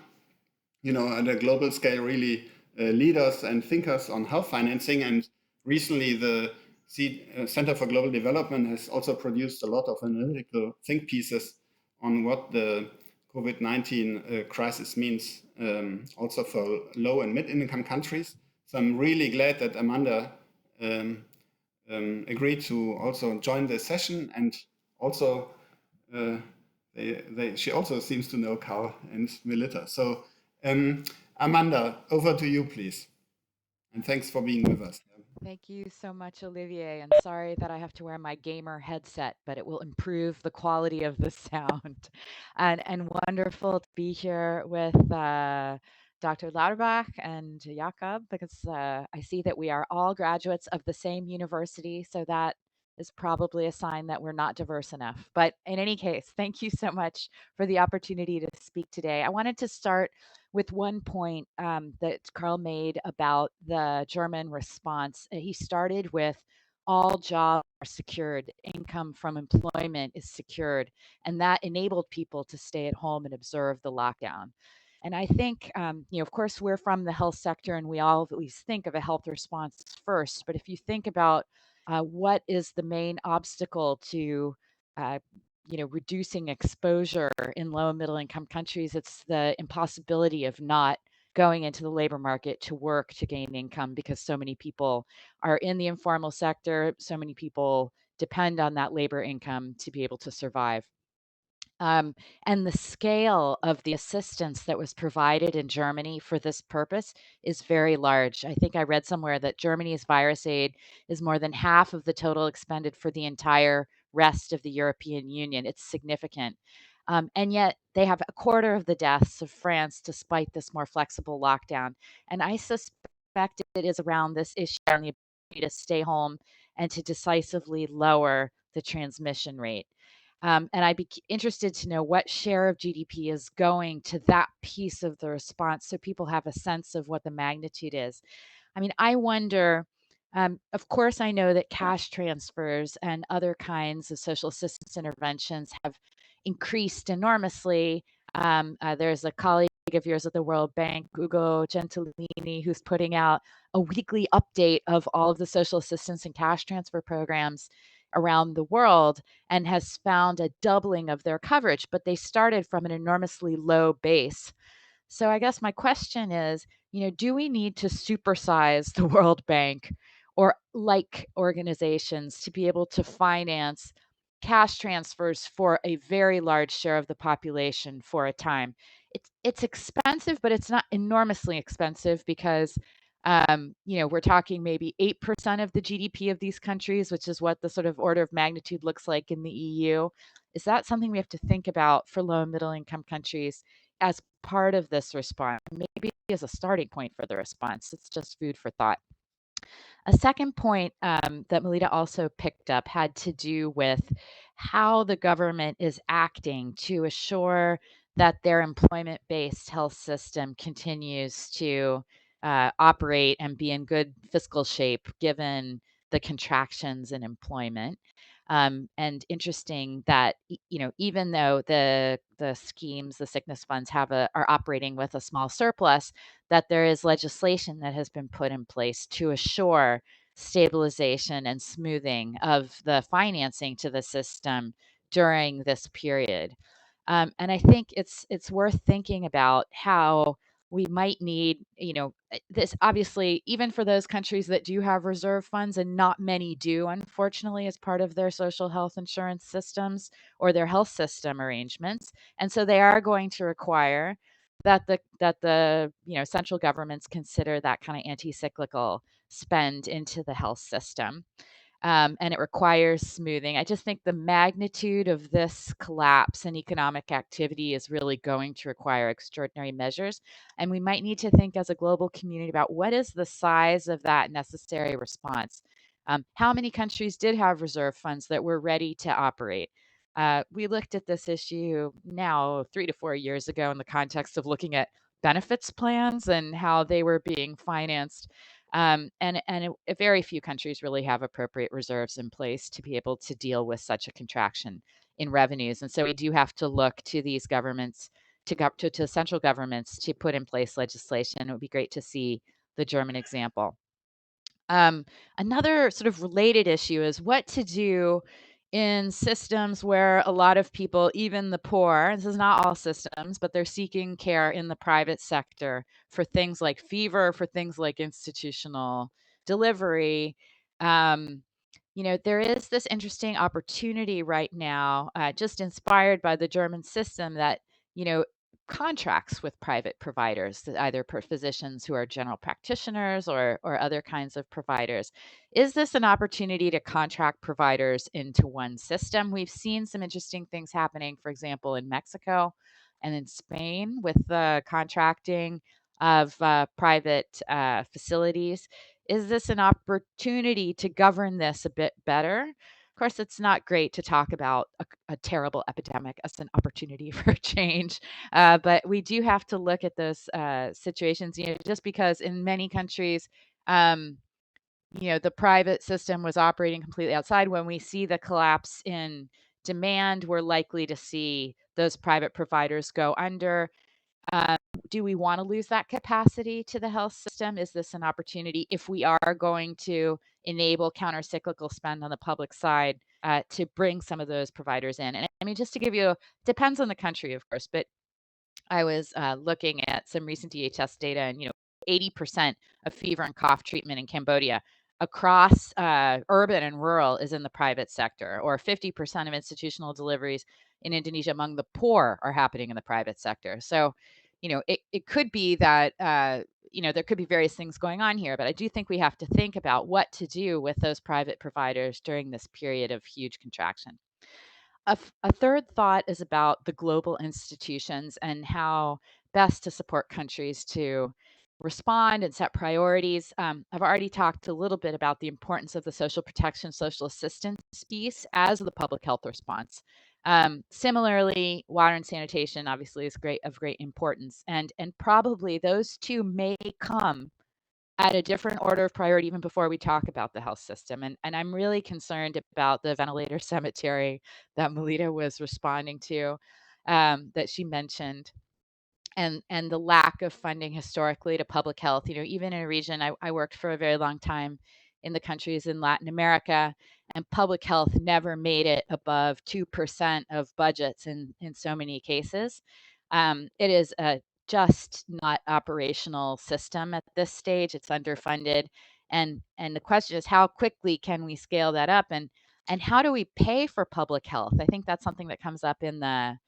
at a global scale, really leaders and thinkers on health financing. And recently, the Center for Global Development has also produced a lot of analytical think pieces on what the COVID-19 crisis means also for low and mid-income countries. So I'm really glad that Amanda agreed to also join this session, and also she also seems to know Carl and Melita. So Amanda, over to you, please. And thanks for being with us. Thank you so much, Olivier. And sorry that I have to wear my gamer headset, but it will improve the quality of the sound. And wonderful to be here with Dr. Lauterbach and Jakob, because I see that we are all graduates of the same university. So that is probably a sign that we're not diverse enough. But in any case, thank you so much for the opportunity to speak today. I wanted to start with one point that Carl made about the German response. He started with all jobs are secured, income from employment is secured, and that enabled people to stay at home and observe the lockdown. And I think, of course, we're from the health sector and we always think of a health response first. But if you think about what is the main obstacle to reducing exposure in low and middle income countries, it's the impossibility of not going into the labor market to work to gain income, because so many people are in the informal sector. So many people depend on that labor income to be able to survive. And the scale of the assistance that was provided in Germany for this purpose is very large. I think I read somewhere that Germany's virus aid is more than half of the total expended for the entire rest of the European Union. It's significant. And yet they have a quarter of the deaths of France despite this more flexible lockdown. And I suspect it is around this issue on the ability to stay home and to decisively lower the transmission rate. And I'd be interested to know what share of GDP is going to that piece of the response, so people have a sense of what the magnitude is. I mean, I wonder, of course, I know that cash transfers and other kinds of social assistance interventions have increased enormously. There's a colleague of yours at the World Bank, Ugo Gentilini, who's putting out a weekly update of all of the social assistance and cash transfer programs around the world, and has found a doubling of their coverage, but they started from an enormously low base. So I guess my question is, do we need to supersize the World Bank or like organizations to be able to finance cash transfers for a very large share of the population for a time? It's expensive, but it's not enormously expensive, because we're talking maybe 8% of the GDP of these countries, which is what the sort of order of magnitude looks like in the EU. Is that something we have to think about for low and middle income countries as part of this response? Maybe as a starting point for the response. It's just food for thought. A second point that Melita also picked up had to do with how the government is acting to assure that their employment-based health system continues to operate and be in good fiscal shape given the contractions in employment. And interesting that even though the schemes, the sickness funds are operating with a small surplus, that there is legislation that has been put in place to assure stabilization and smoothing of the financing to the system during this period. And I think it's worth thinking about how we might need, this obviously, even for those countries that do have reserve funds, and not many do, unfortunately, as part of their social health insurance systems or their health system arrangements. And so they are going to require that the central governments consider that kind of anti-cyclical spend into the health system. And it requires smoothing. I just think the magnitude of this collapse in economic activity is really going to require extraordinary measures. And we might need to think as a global community about what is the size of that necessary response. How many countries did have reserve funds that were ready to operate? We looked at this issue now 3 to 4 years ago in the context of looking at benefits plans and how they were being financed. Very few countries really have appropriate reserves in place to be able to deal with such a contraction in revenues. And so we do have to look to these governments, to central governments, to put in place legislation. It would be great to see the German example. Another sort of related issue is what to do in systems where a lot of people, even the poor, this is not all systems, but they're seeking care in the private sector for things like fever, for things like institutional delivery. There is this interesting opportunity right now, just inspired by the German system, that, contracts with private providers, either physicians who are general practitioners or other kinds of providers. Is this an opportunity to contract providers into one system? We've seen some interesting things happening, for example, in Mexico and in Spain with the contracting of private facilities. Is this an opportunity to govern this a bit better? Of course, it's not great to talk about a terrible epidemic as an opportunity for change, but we do have to look at those situations, just because in many countries, the private system was operating completely outside. When we see the collapse in demand, we're likely to see those private providers go under. Do we want to lose that capacity to the health system? Is this an opportunity, if we are going to enable counter-cyclical spend on the public side, to bring some of those providers in? And I mean, just to give you, depends on the country, of course, but I was looking at some recent DHS data, and 80% of fever and cough treatment in Cambodia across urban and rural is in the private sector, or 50% of institutional deliveries in Indonesia among the poor are happening in the private sector. So, it could be that there could be various things going on here, but I do think we have to think about what to do with those private providers during this period of huge contraction. A third thought is about the global institutions and how best to support countries to respond and set priorities. I've already talked a little bit about the importance of the social protection, social assistance piece as the public health response. Similarly, water and sanitation obviously is of great importance, and probably those two may come at a different order of priority even before we talk about the health system. And I'm really concerned about the ventilator cemetery that Melita was responding to, that she mentioned, and the lack of funding historically to public health. Even in a region, I worked for a very long time in the countries in Latin America, and public health never made it above 2% of budgets in so many cases. It is a just not operational system at this stage. It's underfunded, and the question is, how quickly can we scale that up, and how do we pay for public health? I think that's something that comes up in the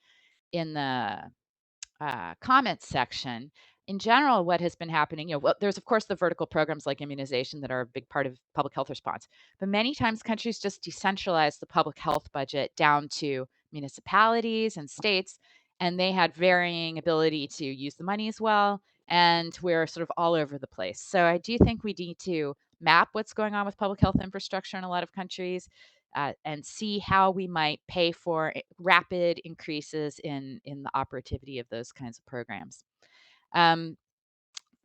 comments section. In general, what has been happening, there's of course the vertical programs like immunization that are a big part of public health response, but many times countries just decentralize the public health budget down to municipalities and states, and they had varying ability to use the money as well, and we're sort of all over the place. So I do think we need to map what's going on with public health infrastructure in a lot of countries, and see how we might pay for rapid increases in the operativity of those kinds of programs.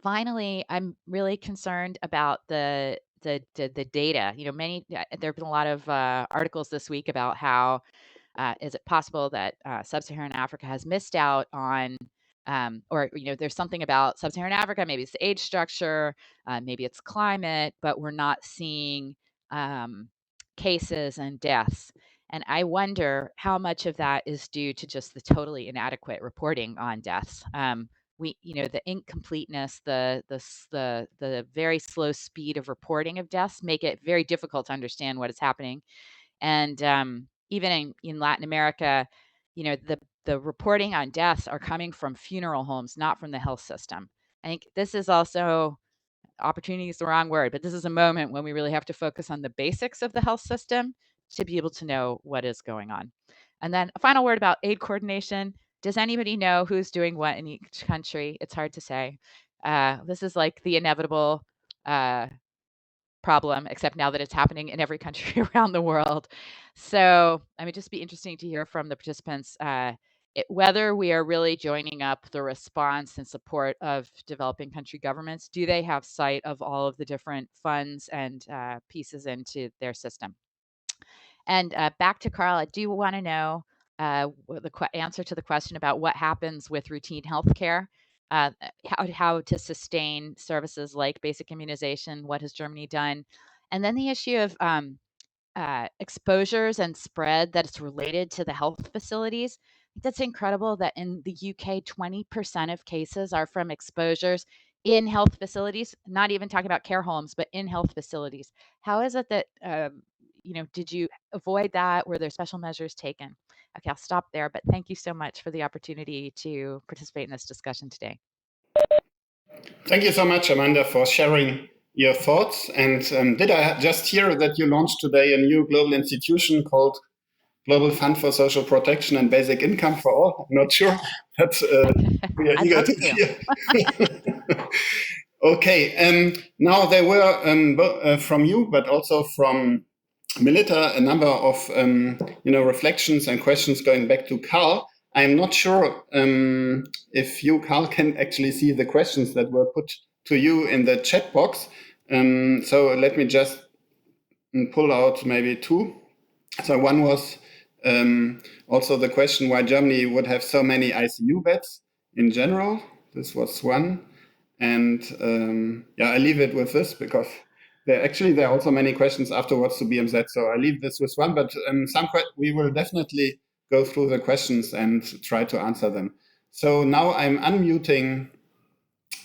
Finally, I'm really concerned about the data. There have been a lot of articles this week about how is it possible that Sub-Saharan Africa has missed out on, or there's something about Sub-Saharan Africa, maybe it's the age structure, maybe it's climate, but we're not seeing cases and deaths. And I wonder how much of that is due to just the totally inadequate reporting on deaths. The incompleteness, the very slow speed of reporting of deaths make it very difficult to understand what is happening. And even in Latin America, the reporting on deaths are coming from funeral homes, not from the health system. I think this is also, opportunity is the wrong word, but this is a moment when we really have to focus on the basics of the health system to be able to know what is going on. And then a final word about aid coordination. Does anybody know who's doing what in each country? It's hard to say. This is like the inevitable problem, except now that it's happening in every country around the world. So I mean, just be interesting to hear from the participants whether we are really joining up the response and support of developing country governments. Do they have sight of all of the different funds and pieces into their system? And back to Carl, I do want to know the answer to the question about what happens with routine health care, how to sustain services like basic immunization, what has Germany done? And then the issue of exposures and spread that's related to the health facilities. I think that's incredible that in the UK, 20% of cases are from exposures in health facilities, not even talking about care homes, but in health facilities. How is it that, did you avoid that? Were there special measures taken? Okay, I'll stop there, but thank you so much for the opportunity to participate in this discussion today. Thank you so much, Amanda, for sharing your thoughts. And did I just hear that you launched today a new global institution called Global Fund for Social Protection and Basic Income for All? I'm not sure, but we are eager to hear. Okay, now there were from you, but also from Melita, a number of reflections and questions going back to Carl. I'm not sure if you, Carl, can actually see the questions that were put to you in the chat box. So let me just pull out maybe two. So one was also the question why Germany would have so many ICU beds in general. This was one. And I leave it with this because there are also many questions afterwards to BMZ. So I leave this with one, but we will definitely go through the questions and try to answer them. So now I'm unmuting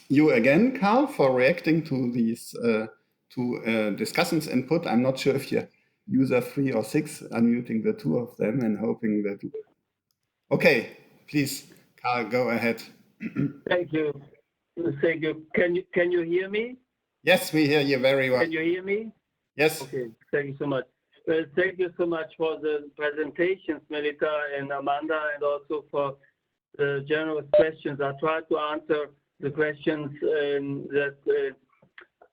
you again, Carl, for reacting to these discussants input. I'm not sure if you're user 3 or 6, unmuting the two of them and hoping that. Okay, please, Carl, go ahead. Thank you. Thank you. Can you hear me? Yes, we hear you very well. Can you hear me? Yes. Okay. Thank you so much. Thank you so much for the presentations, Melita and Amanda, and also for the generous questions. I tried to answer the questions that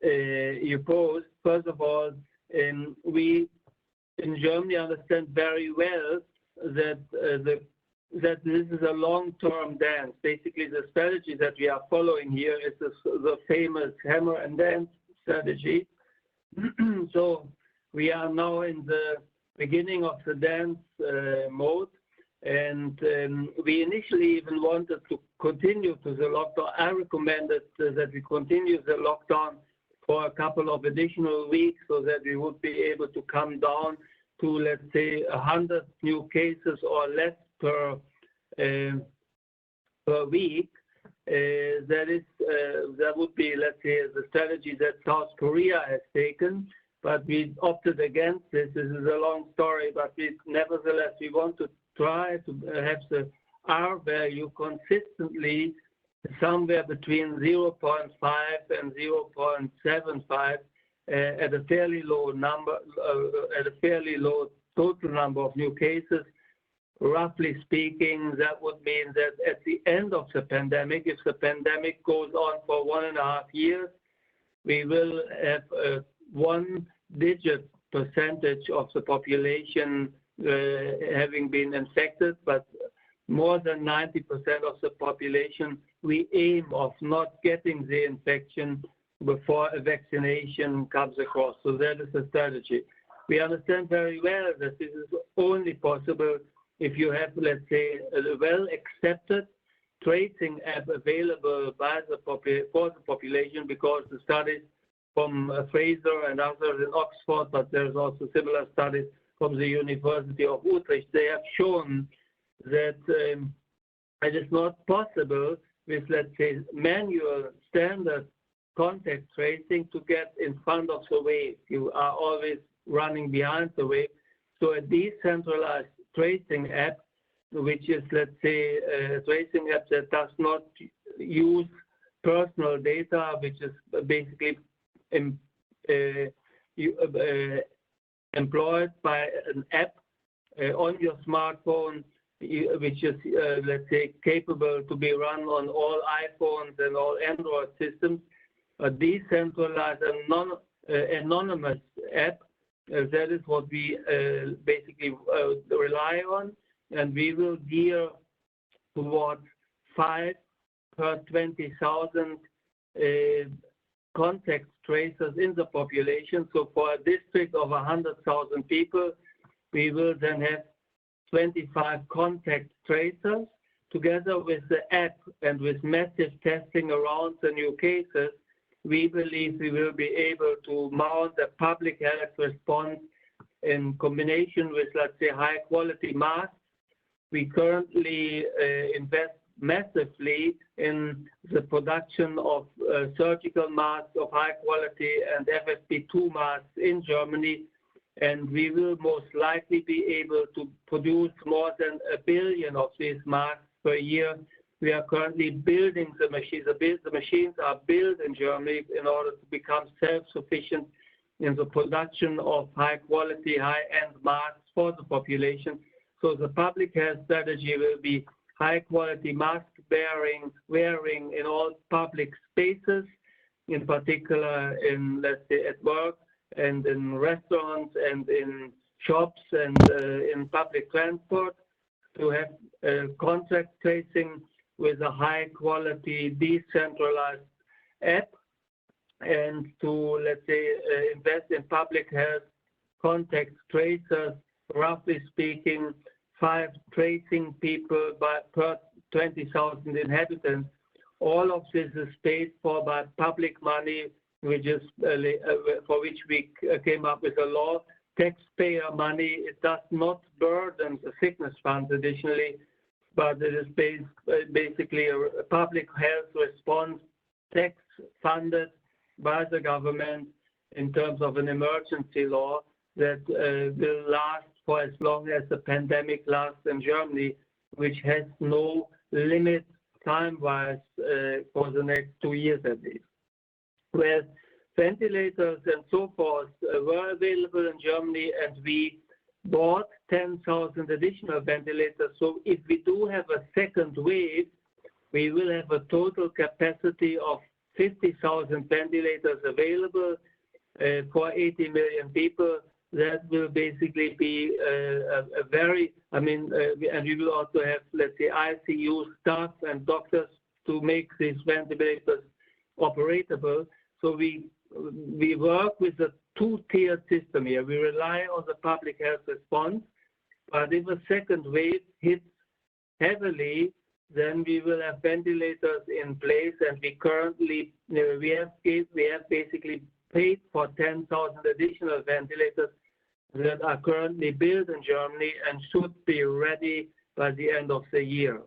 you posed. First of all, we in Germany understand very well that that this is a long-term dance. Basically, the strategy that we are following here is the famous hammer and dance strategy. So we are now in the beginning of the dance mode, and we initially even wanted to continue to the lockdown. I recommended that we continue the lockdown for a couple of additional weeks so that we would be able to come down to, let's say, 100 new cases or less per week. That would be, let's say, the strategy that South Korea has taken, but we opted against this. This is a long story, but nevertheless, we want to try to have the R value consistently somewhere between 0.5 and 0.75 at a fairly low number, at a fairly low total number of new cases. Roughly speaking, that would mean that at the end of the pandemic, if the pandemic goes on for 1.5 years, we will have a one-digit percentage of the population having been infected, but more than 90% of the population, we aim of not getting the infection before a vaccination comes across. So that is the strategy. We understand very well that this is only possible if you have, let's say, a well-accepted tracing app available by for the population, because the studies from Fraser and others in Oxford, but there's also similar studies from the University of Utrecht, they have shown that it is not possible with, let's say, manual standard contact tracing to get in front of the wave. You are always running behind the wave. So a decentralized tracing app, which is, let's say, a tracing app that does not use personal data, which is basically employed by an app on your smartphone, which is, let's say, capable to be run on all iPhones and all Android systems, a decentralized and anonymous app. That is what we basically rely on, and we will gear towards 5 per 20,000 contact tracers in the population. So for a district of 100,000 people, we will then have 25 contact tracers. Together with the app and with massive testing around the new cases, we believe we will be able to mount a public health response in combination with, let's say, high quality masks. We currently invest massively in the production of surgical masks of high quality and FFP2 masks in Germany, and we will most likely be able to produce more than 1 billion of these masks per year. We are currently building the machines. The machines are built in Germany in order to become self-sufficient in the production of high-quality, high-end masks for the population. So the public health strategy will be high-quality mask wearing in all public spaces, in particular in, let's say, at work and in restaurants and in shops and in public transport, to have contact tracing with a high-quality decentralized app, and to, let's say, invest in public health contact tracers, roughly speaking, 5 tracing people per 20,000 inhabitants. All of this is paid for by public money, which is for which we came up with a law, taxpayer money. It does not burden the sickness funds additionally. but it is basically a public health response, tax funded by the government in terms of an emergency law that will last for as long as the pandemic lasts in Germany, which has no limit time-wise for the next 2 years at least. Where ventilators and so forth were available in Germany, and we bought 10,000 additional ventilators. So if we do have a second wave, we will have a total capacity of 50,000 ventilators available for 80 million people. That will basically be a very, and we will also have, let's say, ICU staff and doctors to make these ventilators operable. So we work with a two-tiered system here. We rely on the public health response, but if a second wave hits heavily, then we will have ventilators in place, and we currently, we have basically paid for 10,000 additional ventilators that are currently built in Germany and should be ready by the end of the year.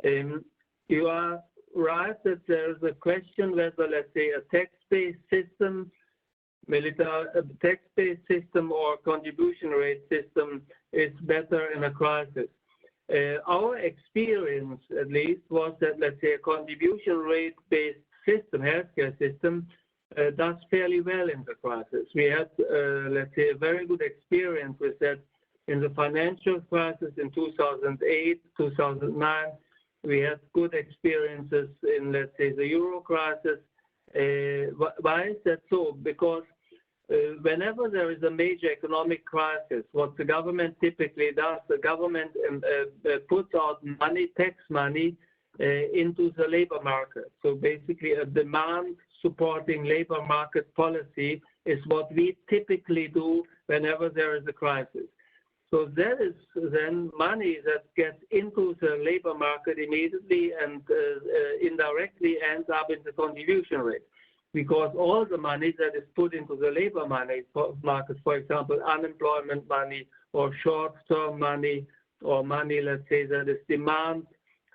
You are right that there is a question whether, let's say, a tax-based system, tax-based system or contribution rate system is better in a crisis. Our experience, at least, was that, let's say, a contribution rate-based system, healthcare system, does fairly well in the crisis. We had, let's say, a very good experience with that in the financial crisis in 2008, 2009. We had good experiences in, let's say, the Euro crisis. Why is that so? Because whenever there is a major economic crisis, what the government typically does, the government puts out money, tax money, into the labor market. So basically a demand supporting labor market policy is what we typically do whenever there is a crisis. So that is then money that gets into the labor market immediately and indirectly ends up in the contribution rate. Because all the money that is put into the labor market, for example, unemployment money or short-term money or money, let's say, that is demand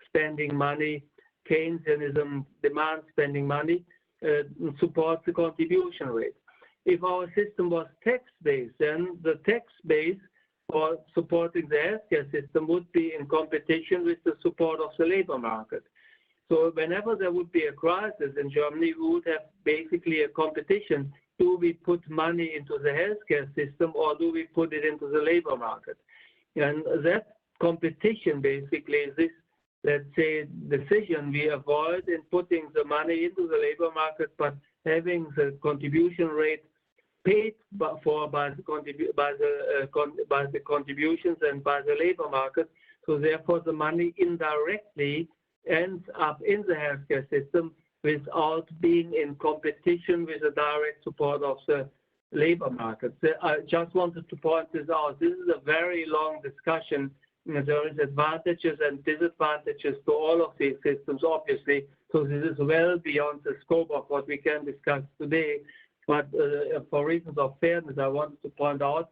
spending money, Keynesianism, demand spending money, supports the contribution rate. If our system was tax-based, then the tax base for supporting the healthcare system would be in competition with the support of the labor market. So whenever there would be a crisis in Germany, we would have basically a competition. Do we put money into the healthcare system or do we put it into the labor market? And that competition basically is this, let's say, decision we avoid in putting the money into the labor market, but having the contribution rate paid for by the contributions and by the labor market. So therefore, the money indirectly ends up in the healthcare system without being in competition with the direct support of the labor market. So I just wanted to point this out. This is a very long discussion. There is advantages and disadvantages to all of these systems, obviously. So this is well beyond the scope of what we can discuss today. But for reasons of fairness, I wanted to point out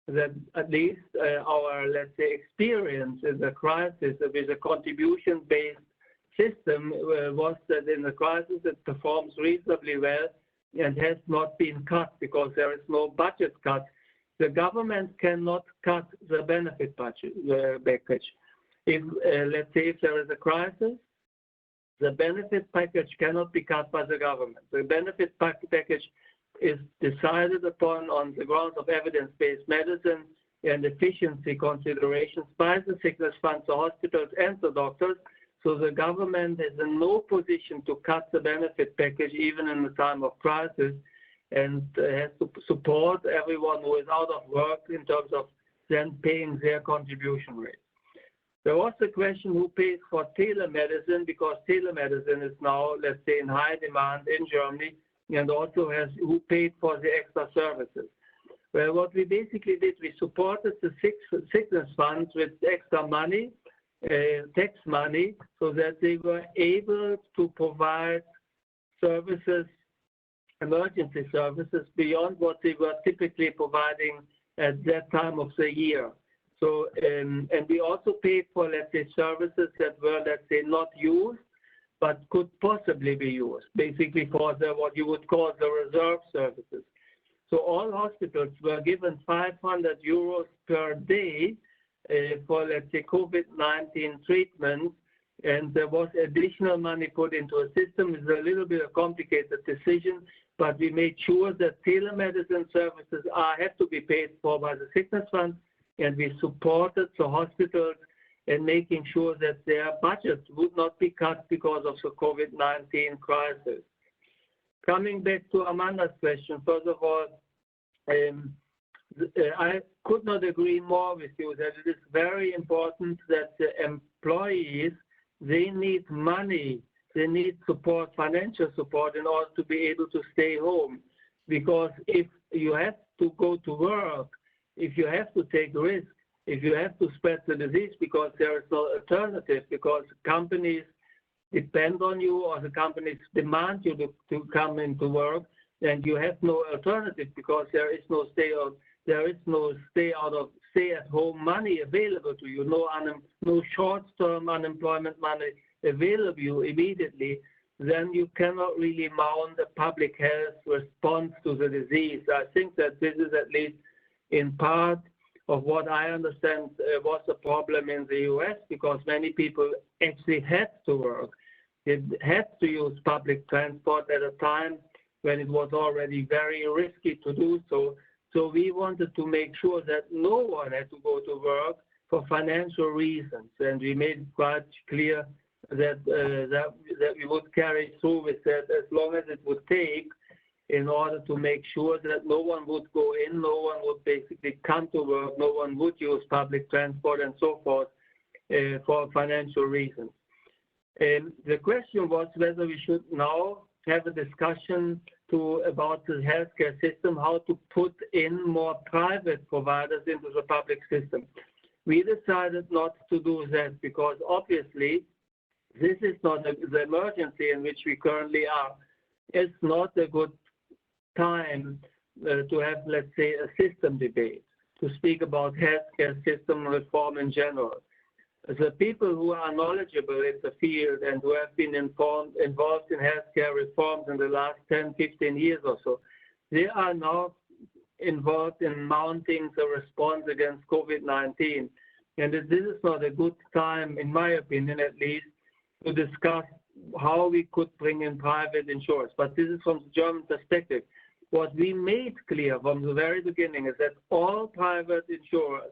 that at least our, let's say, experience in the crisis with a contribution-based system was that in the crisis it performs reasonably well and has not been cut because there is no budget cut. The government cannot cut the benefit budget package. If, let's say, if there is a crisis, the benefit package cannot be cut by the government. The benefit package is decided upon on the grounds of evidence-based medicine and efficiency considerations by the sickness funds, the hospitals, and the doctors. So the government is in no position to cut the benefit package even in the time of crisis, and has to support everyone who is out of work in terms of then paying their contribution rate. There was the question who pays for telemedicine, because telemedicine is now, let's say, in high demand in Germany, and also has who paid for the extra services. Well, what we basically did, we supported the sickness funds with extra money, tax money, so that they were able to provide services, emergency services, beyond what they were typically providing at that time of the year. So, and we also paid for, let's say, services that were, let's say, not used, but could possibly be used, basically for the, what you would call the reserve services. So all hospitals were given 500 euros per day for, let's say, COVID-19 treatments, and there was additional money put into a system. It's a little bit a complicated decision, but we made sure that telemedicine services have to be paid for by the sickness fund, and we supported the hospitals in making sure that their budgets would not be cut because of the COVID-19 crisis. Coming back to Amanda's question, first of all, I could not agree more with you that it is very important that the employees, they need money, they need support, financial support in order to be able to stay home. Because if you have to go to work, if you have to take risks, if you have to spread the disease because there is no alternative, because companies depend on you or the companies demand you to come into work, and you have no alternative because there is no stay at home money available to you, no short-term unemployment money available to you immediately, then you cannot really mount a public health response to the disease. I think that this is at least in part of what I understand was a problem in the US, because many people actually had to work. They had to use public transport at a time when it was already very risky to do so. So we wanted to make sure that no one had to go to work for financial reasons, and we made it quite clear that that we would carry through with that as long as it would take, in order to make sure that no one would go in, no one would basically come to work, no one would use public transport and so forth for financial reasons. The question was whether we should now have a discussion about the healthcare system, how to put in more private providers into the public system. We decided not to do that because obviously this is not the emergency in which we currently are. It's not a good time to have, let's say, a system debate, to speak about healthcare system reform in general. The people who are knowledgeable in the field and who have been involved in healthcare reforms in the last 10, 15 years or so, they are now involved in mounting the response against COVID-19. And this is not a good time, in my opinion at least, to discuss how we could bring in private insurers. But this is from the German perspective. What we made clear from the very beginning is that all private insurers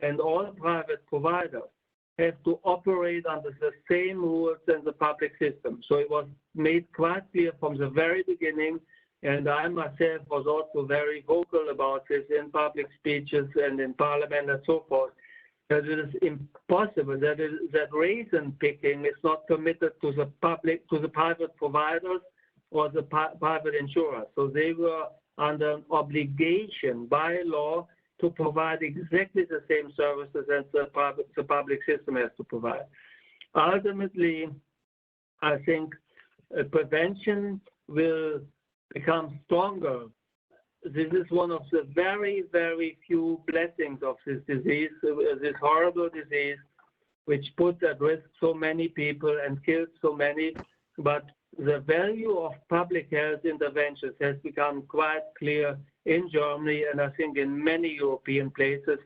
and all private providers have to operate under the same rules as the public system. So it was made quite clear from the very beginning, and I myself was also very vocal about this in public speeches and in parliament and so forth, that it is impossible, that reason picking is not permitted to the private providers or the private insurers. So they were under an obligation by law to provide exactly the same services as the public system has to provide. Ultimately, I think prevention will become stronger. This is one of the very, very few blessings of this disease, this horrible disease, which puts at risk so many people and kills so many. But the value of public health interventions has become quite clear in Germany, and I think in many European places.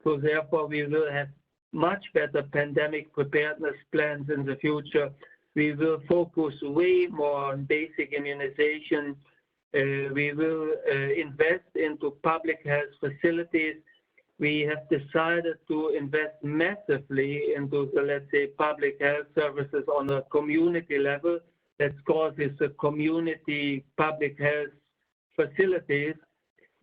So therefore, we will have much better pandemic preparedness plans in the future. We will focus way more on basic immunization. We will invest into public health facilities. We have decided to invest massively into the, let's say, public health services on a community level. Let's call this a community public health facilities.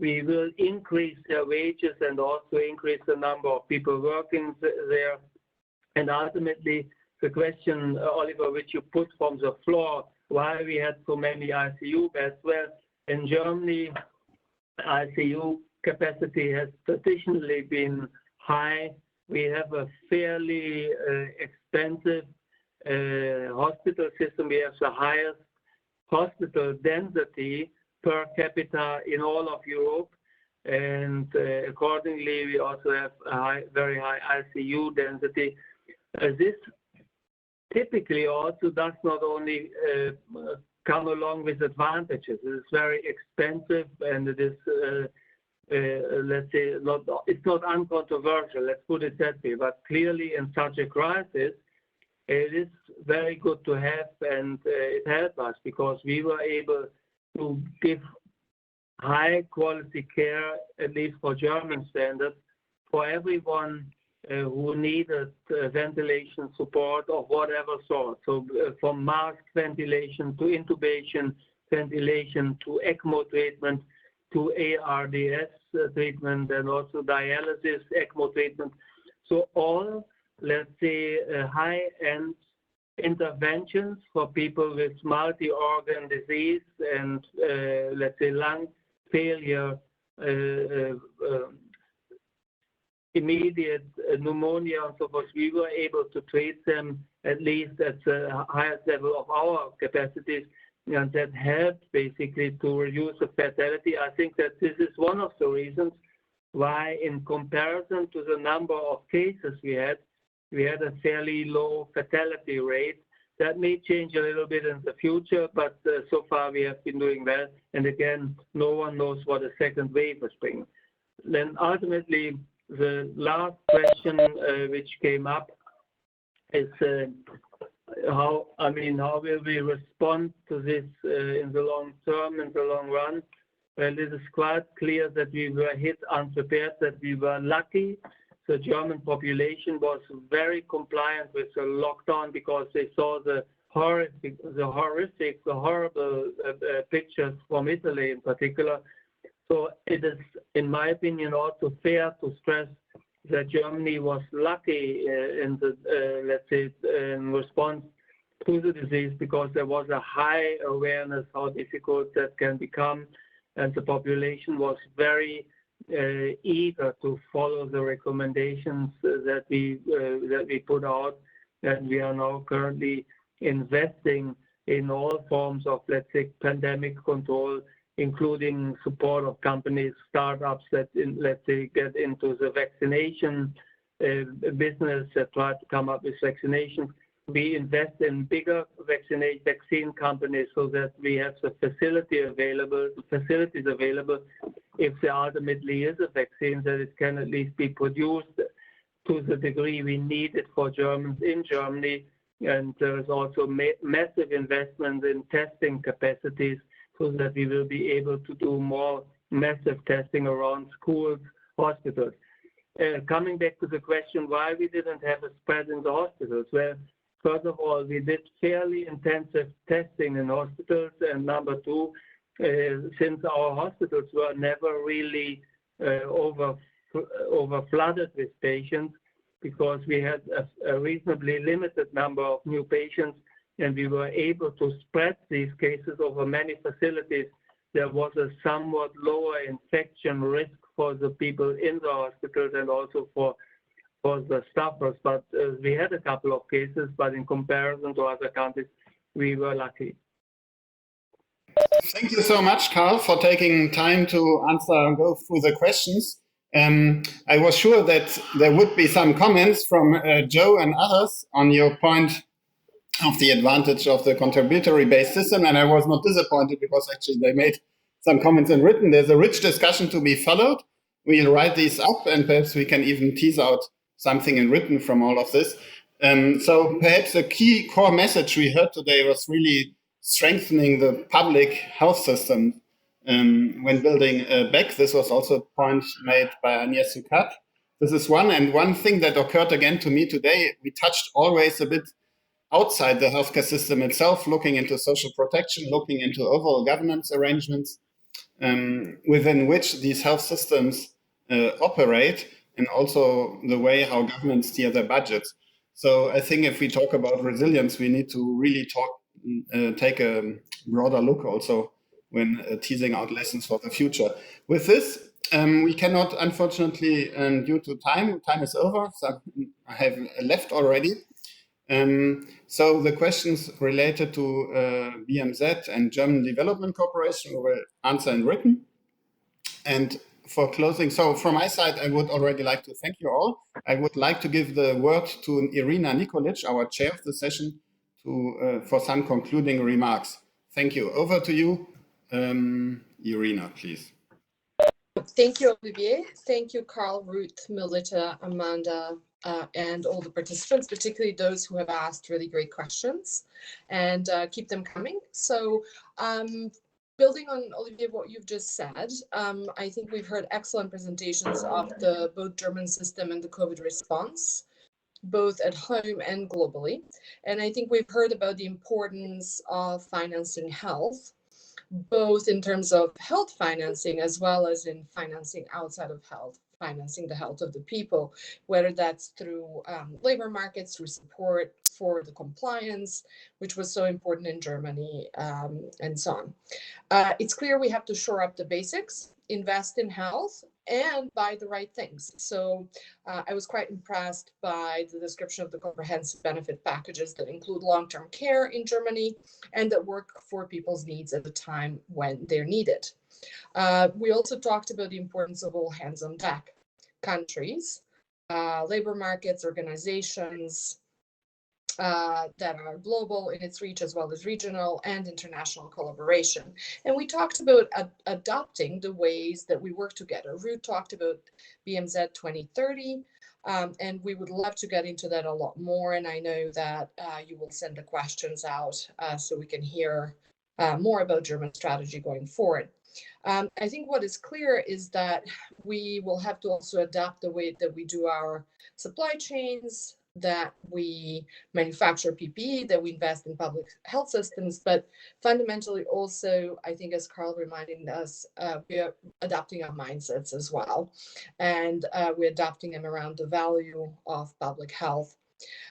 We will increase their wages and also increase the number of people working there. And ultimately, the question, Oliver, which you put from the floor, why we had so many ICU beds. Well, in Germany, ICU capacity has traditionally been high. We have a fairly expensive hospital system. We have the highest hospital density per capita in all of Europe. and accordingly, we also have a very high ICU density. This typically also does not only come along with advantages. It is very expensive, and it is, let's say, it's not uncontroversial, let's put it that way, but clearly in such a crisis, it is very good to have, and it helped us because we were able to give high quality care, at least for German standards, for everyone who needed ventilation support of whatever sort. So from mask ventilation to intubation ventilation to ECMO treatment to ARDS treatment and also dialysis ECMO treatment. So all, let's say, high-end interventions for people with multi-organ disease and, let's say, lung failure, immediate pneumonia and so forth, we were able to treat them at least at the highest level of our capacities, and that helped basically to reduce the fatality. I think that this is one of the reasons why, in comparison to the number of cases we had a fairly low fatality rate. That may change a little bit in the future, but so far we have been doing well. And again, no one knows what a second wave is bringing. Then ultimately, the last question which came up is how will we respond to this in the long term, in the long run? Well, it is quite clear that we were hit unprepared, that we were lucky. The German population was very compliant with the lockdown because they saw the horrible pictures from Italy in particular. So it is, in my opinion, also fair to stress that Germany was lucky in the, let's say, in response to the disease, because there was a high awareness how difficult that can become, and the population was very eager to follow the recommendations that we put out, and we are now currently investing in all forms of, let's say, pandemic control, including support of companies, startups that, let's say, get into the vaccination business, that try to come up with vaccinations. We invest in bigger vaccine companies so that we have the facilities available if there ultimately is a vaccine, that it can at least be produced to the degree we need it for Germans in Germany. And there's also massive investment in testing capacities so that we will be able to do more massive testing around schools, hospitals. Coming back to the question why we didn't have a spread in the hospitals. Well, first of all, we did fairly intensive testing in hospitals, and number two, since our hospitals were never really over flooded with patients, because we had a reasonably limited number of new patients, and we were able to spread these cases over many facilities, there was a somewhat lower infection risk for the people in the hospitals and also for the staffers. But we had a couple of cases, but in comparison to other countries, we were lucky. Thank you so much, Karl, for taking time to answer and go through the questions. I was sure that there would be some comments from Joe and others on your point of the advantage of the contributory-based system, and I was not disappointed because actually they made some comments in written. There's a rich discussion to be followed. We'll write these up, and perhaps we can even tease out something in written from all of this. So perhaps the key core message we heard today was really strengthening the public health system when building back. This was also a point made by Agnes Sukat. This is one, and one thing that occurred again to me today, we touched always a bit outside the healthcare system itself, looking into social protection, looking into overall governance arrangements within which these health systems operate, and also the way how governments steer their budgets. So I think if we talk about resilience, we need to really take a broader look also when teasing out lessons for the future. With this, we cannot, unfortunately, due to time is over, so I have left already. So the questions related to BMZ and German Development Corporation we will answer in written. And for closing. So from my side, I would already like to thank you all. I would like to give the word to Irina Nikolic, our chair of the session, for some concluding remarks. Thank you. Over to you, Irina, please. Thank you, Olivier. Thank you, Carl, Ruth, Melita, Amanda, and all the participants, particularly those who have asked really great questions, and keep them coming. So building on, Olivier, what you've just said, I think we've heard excellent presentations of the both German system and the COVID response, both at home and globally. And I think we've heard about the importance of financing health, both in terms of health financing as well as in financing outside of health, financing the health of the people, whether that's through labor markets, through support for the compliance, which was so important in Germany, and so on. It's clear we have to shore up the basics, invest in health, and buy the right things. So I was quite impressed by the description of the comprehensive benefit packages that include long-term care in Germany and that work for people's needs at a time when they're needed. We also talked about the importance of all hands on deck. Countries, labor markets, organizations, that are global in its reach as well as regional and international collaboration. And we talked about adopting the ways that we work together. Ruth talked about BMZ 2030, and we would love to get into that a lot more. And I know that you will send the questions out so we can hear more about German strategy going forward. I think what is clear is that we will have to also adapt the way that we do our supply chains, that we manufacture PPE, that we invest in public health systems, but fundamentally also, I think as Carl reminded us, we are adapting our mindsets as well. And we're adapting them around the value of public health.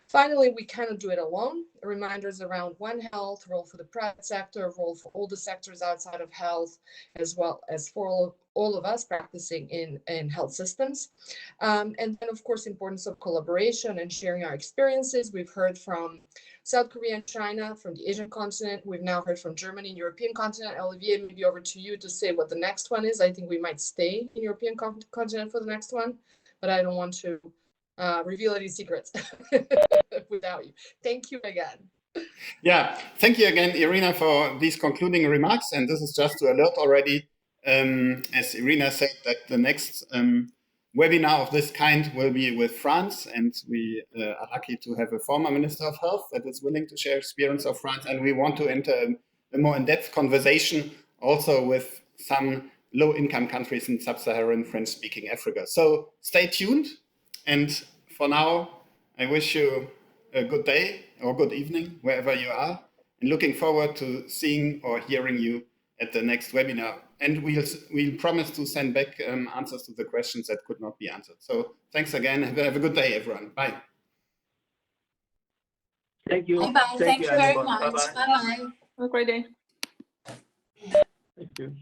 Finally, we cannot do it alone. Reminders around One Health, role for the private sector, role for all the sectors outside of health, as well as for all of us practicing in health systems. And then, of course, importance of collaboration and sharing our experiences. We've heard from South Korea and China, from the Asian continent. We've now heard from Germany and European continent. Olivier, maybe over to you to say what the next one is. I think we might stay in European continent for the next one, but I don't want to reveal any secrets without you. Thank you again. Yeah, thank you again, Irina, for these concluding remarks. And this is just to alert already, as Irina said, that the next webinar of this kind will be with France. And we are lucky to have a former Minister of Health that is willing to share experience of France. And we want to enter a more in-depth conversation also with some low-income countries in sub-Saharan French-speaking Africa. So stay tuned. And for now, I wish you a good day or good evening, wherever you are, and looking forward to seeing or hearing you at the next webinar. And we'll promise to send back answers to the questions that could not be answered. So thanks again. Have a good day, everyone. Bye. Thank you. Bye-bye. Thank you very everyone. much. Bye-bye. Bye-bye. Have a great day. Thank you.